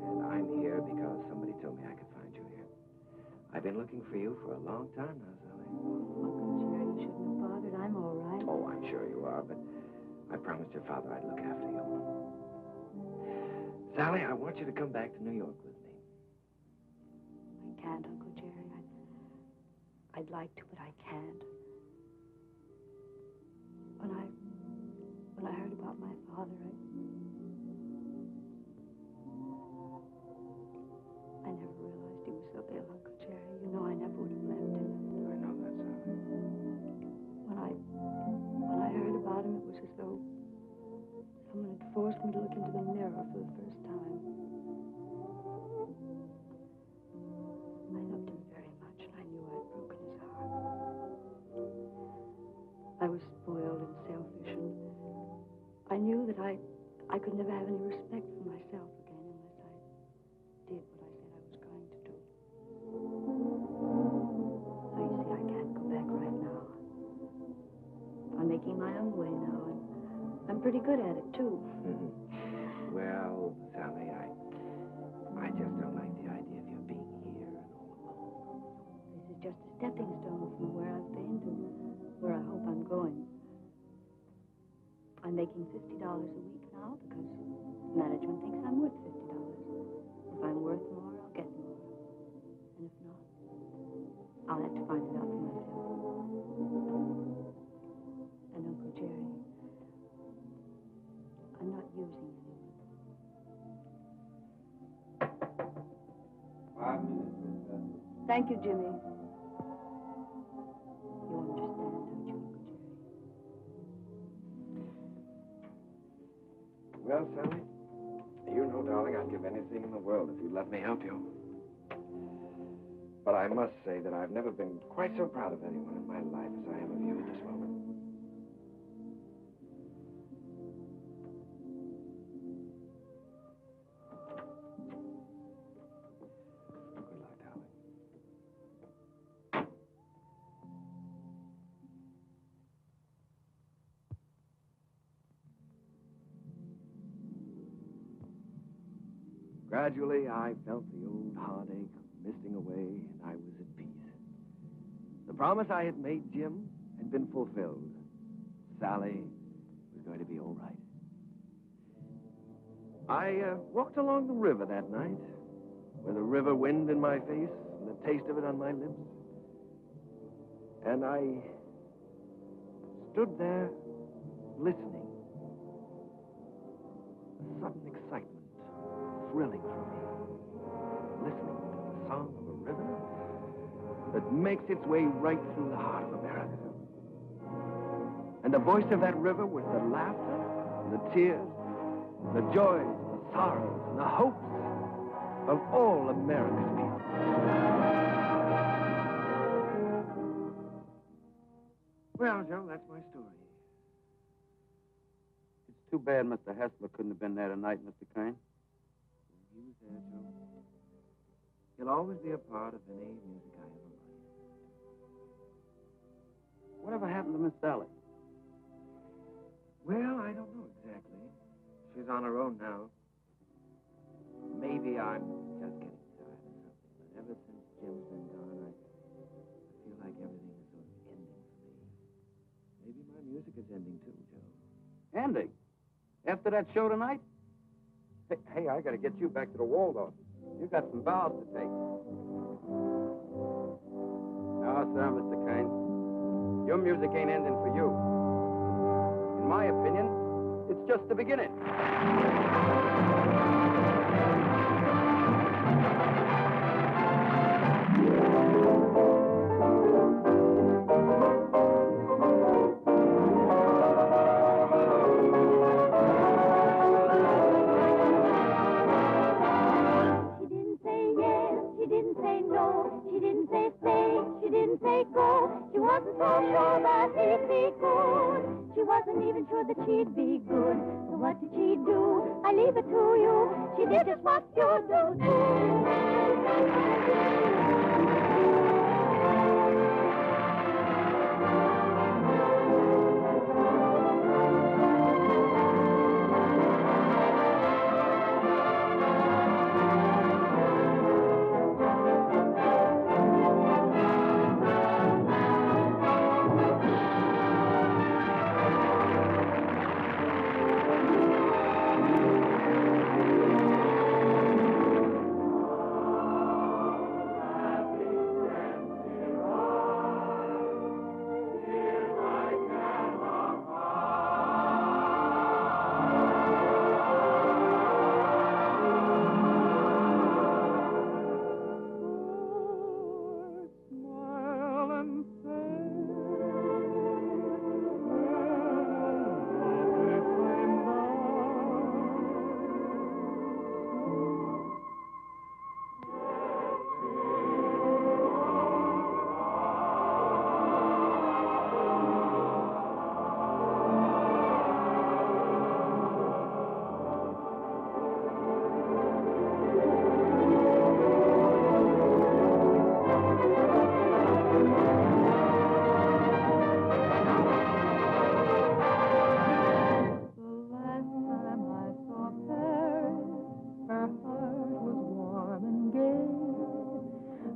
And I'm here because somebody told me I could find you here. I've been looking for you for a long time now, Sally. Uncle Jerry, you shouldn't have bothered. I'm all right. Oh, I'm sure you are, but I promised your father I'd look after you. Sally, I want you to come back to New York with me. I can't, Uncle Jerry. I'd like to, but I can't. When I heard about my father, I never realized he was so ill, Uncle Jerry. You know I never would have left him. I know that, Sally. When I heard about him, it was as though someone had forced me to look into the mirror for the first time. I loved him very much, and I knew I'd broken his heart. I was spoiled and selfish, and I knew that I could never have any respect for myself again unless I did what I said I was going to do. So you see, I can't go back right now. I'm making my own way now, and I'm pretty good at it, too. Well, Sally, I just don't like the idea of you being here and all alone. This is just a stepping stone from where I've been to where I hope I'm going. I'm making $50 a week now because management thinks I'm worth $50. If I'm worth more, I'll get more. And if not, I'll have to find it out for myself. And Uncle Jerry, I'm not using anyone. 5 minutes, Mister. Thank you, Jimmy. You understand, don't you, Uncle Jerry? Well, Sally, you know, darling, I'd give anything in the world if you'd let me help you. But I must say that I've never been quite so proud of anyone in my life as I am of you at this moment. Good luck, darling. Gradually, I felt the old heartache misting away, and I was at peace. The promise I had made Jim had been fulfilled. Sally was going to be all right. I walked along the river that night, with the river wind in my face and the taste of it on my lips. And I stood there listening. A sudden excitement thrilling through me, listening to the song of a river that makes its way right through the heart of America. And the voice of that river was the laughter, the tears, the joys, the sorrows, and the hopes of all America's people. Well, Joe, that's my story. It's too bad Mr. Hessler couldn't have been there tonight, Mr. Kane. He was there, Joe. He'll always be a part of any music I ever write. Whatever happened to Miss Sally? Well, I don't know exactly. She's on her own now. Maybe I'm just getting tired or something, but ever since Jim's been gone, I feel like everything is sort of ending for me. Maybe my music is ending too, Joe. Ending? After that show tonight? Hey, I gotta get you back to the Waldorf. You got some vows to take. No, sir, Mr. Kane. Your music ain't ending for you. In my opinion, it's just the beginning. wasn't even sure that she'd be good. So what did she do? I leave it to you. She did just what you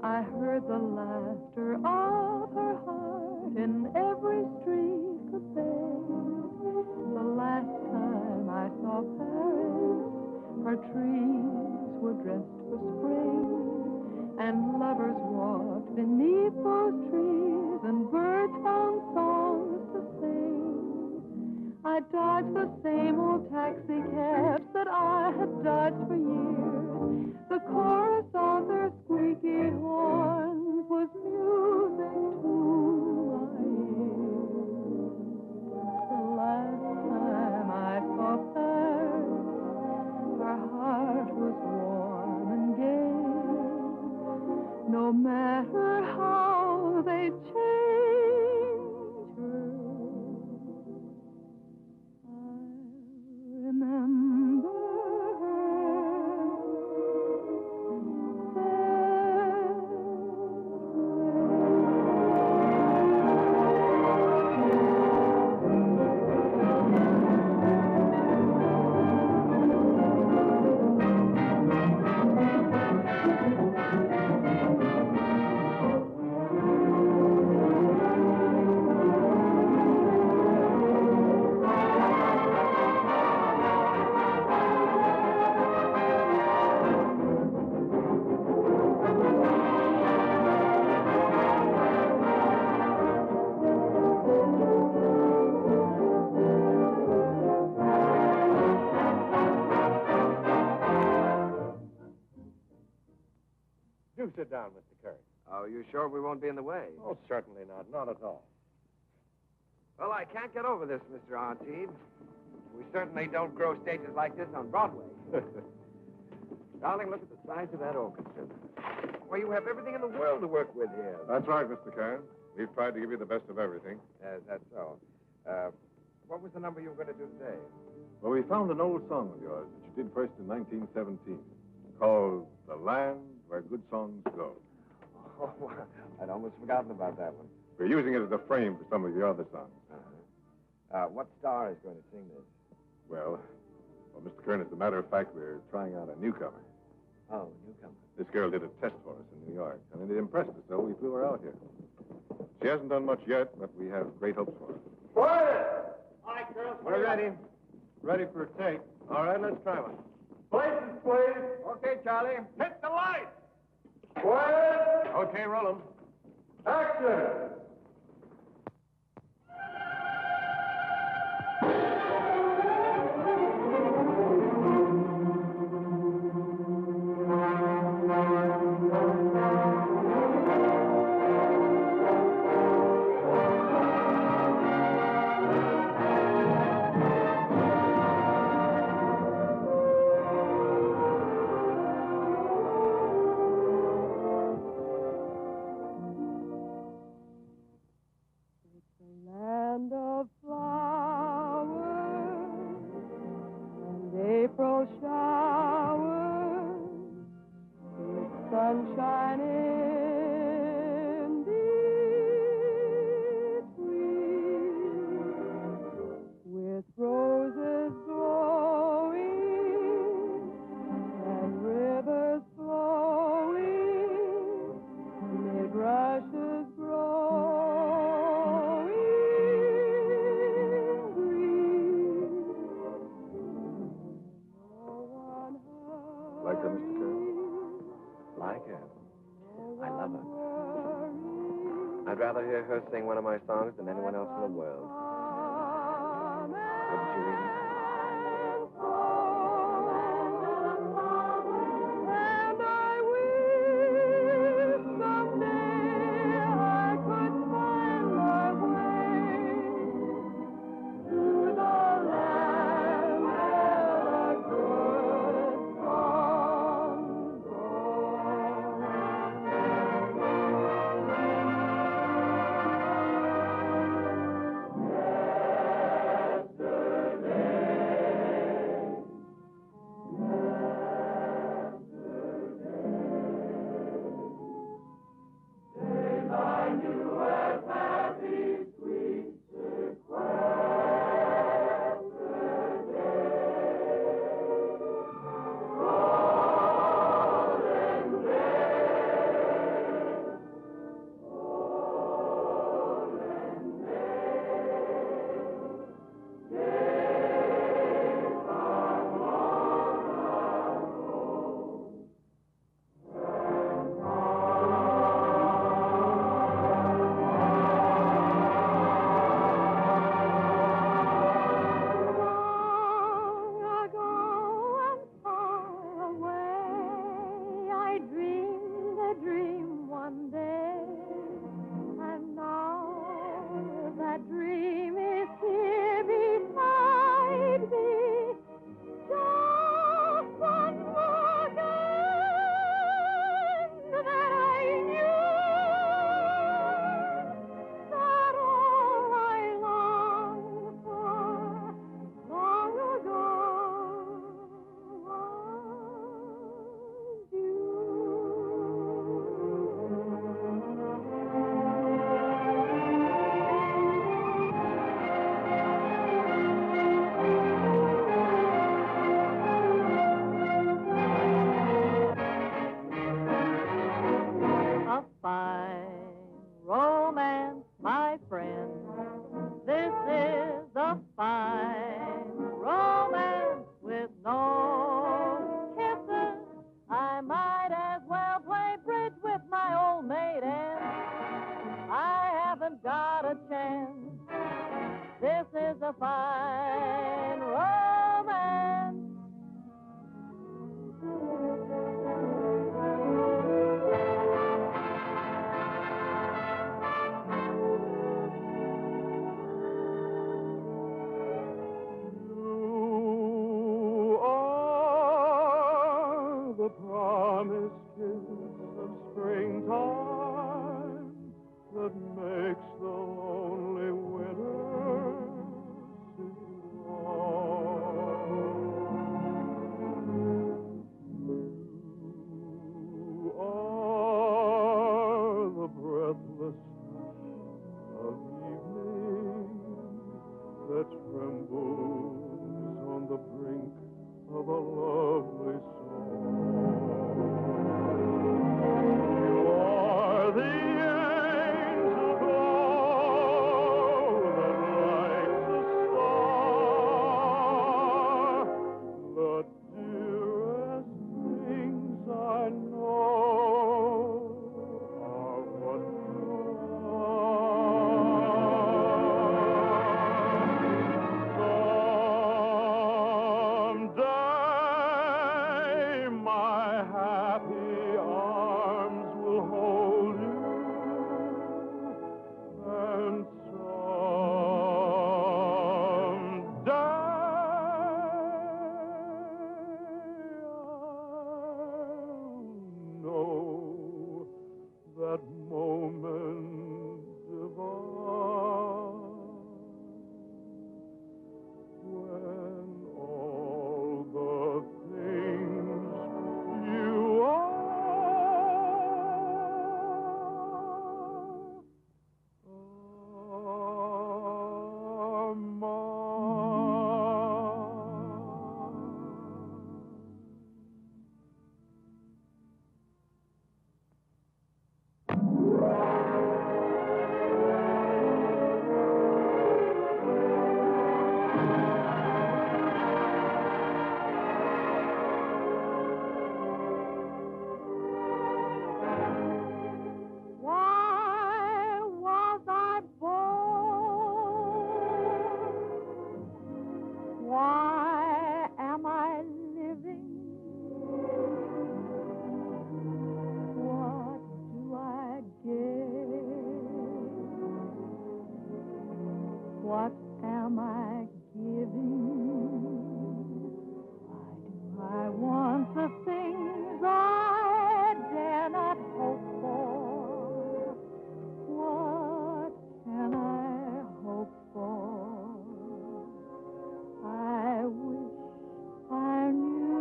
I heard the laughter of her heart in every street cafe. The last time I saw Paris, her trees were dressed for spring, and lovers walked beneath those trees, and birds found songs to sing. I dodged the same old taxi cabs that I had dodged for years. The chorus of their squeaky horns was music to my ears. The last time I saw Paris, her heart was warm and gay. No matter how they change her, I remember Do sit down, Mr. Curry. Oh, you sure we won't be in the way? Oh, certainly not. Not at all. Well, I can't get over this, Mr. Artide. We certainly don't grow stages like this on Broadway. Darling, look at the size of that orchestra. Why, you have everything in the world to work with here. That's right, Mr. Kern. We've tried to give you the best of everything. Yes, that's so. What was the number you were going to do today? Well, we found an old song of yours that you did first in 1917 called The Land Where Good Songs Go. Oh, I'd almost forgotten about that one. We're using it as a frame for some of your other songs. What star is going to sing this? Well, Mr. Kern, as a matter of fact, we're trying out a newcomer. Oh, newcomer. This girl did a test for us in New York, and it impressed us, so we flew her out here. She hasn't done much yet, but we have great hopes for her. Quiet! Hi, girls. We're ready. Ready for a take. All right, let's try one. Places, please. Okay, Charlie. Hit the light. Quiet! Okay, roll 'em. Action! no showers, with sunshine in between, with roses glowing and rivers flowing, mid rushes growing green. Like her, Mr. Kern? Like her? I love her. I'd rather hear her sing one of my songs than anyone else in the world. Wouldn't you, Edie? And I wish someday I could find my way to the land where the good song am I giving? Why do I want the things I dare not hope for? What can I hope for? I wish I knew.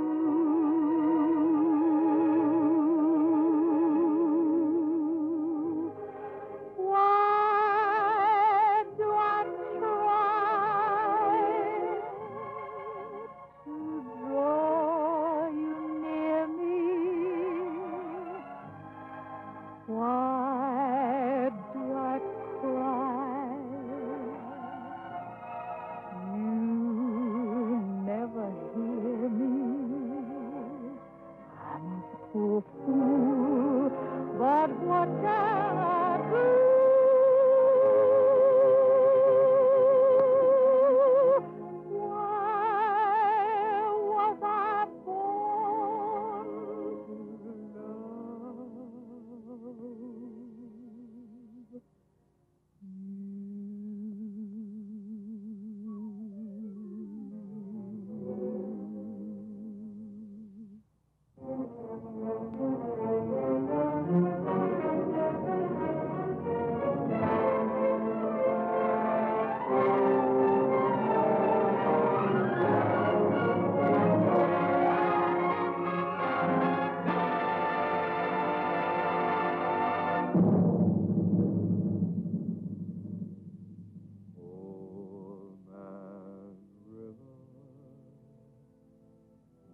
Why do I try to draw you near me? Why do I cry? You never hear me. I'm a poor fool, but what can I do? Why was I born to love?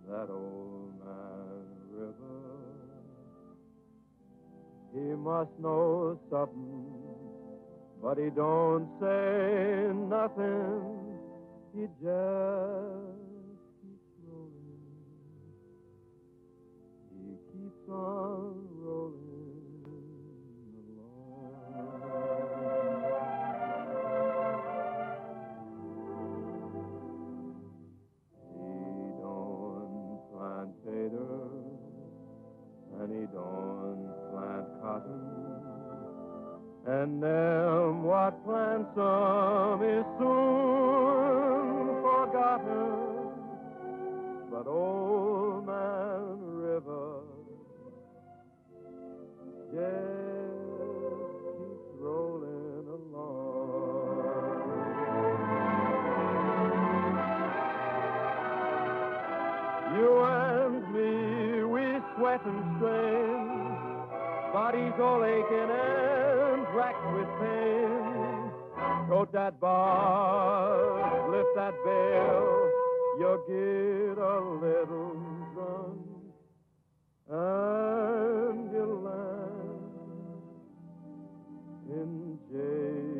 That old man river, he must know something, but he don't say nothing. He just keeps rolling. He keeps on rolling along. He don't plant taters, and he don't plant cotton, and them what plants some is soon forgotten. But old man River just keeps rolling along. You and me, we sweat and strain, bodies all aching and racked with pain. Tote that bar, lift that bell, you'll get a little drunk, and you'll land in jail.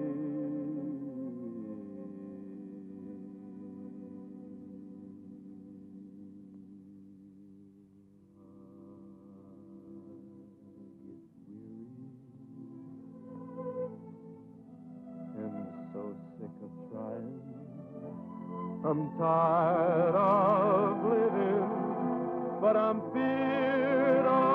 I'm tired of living, but I'm feared of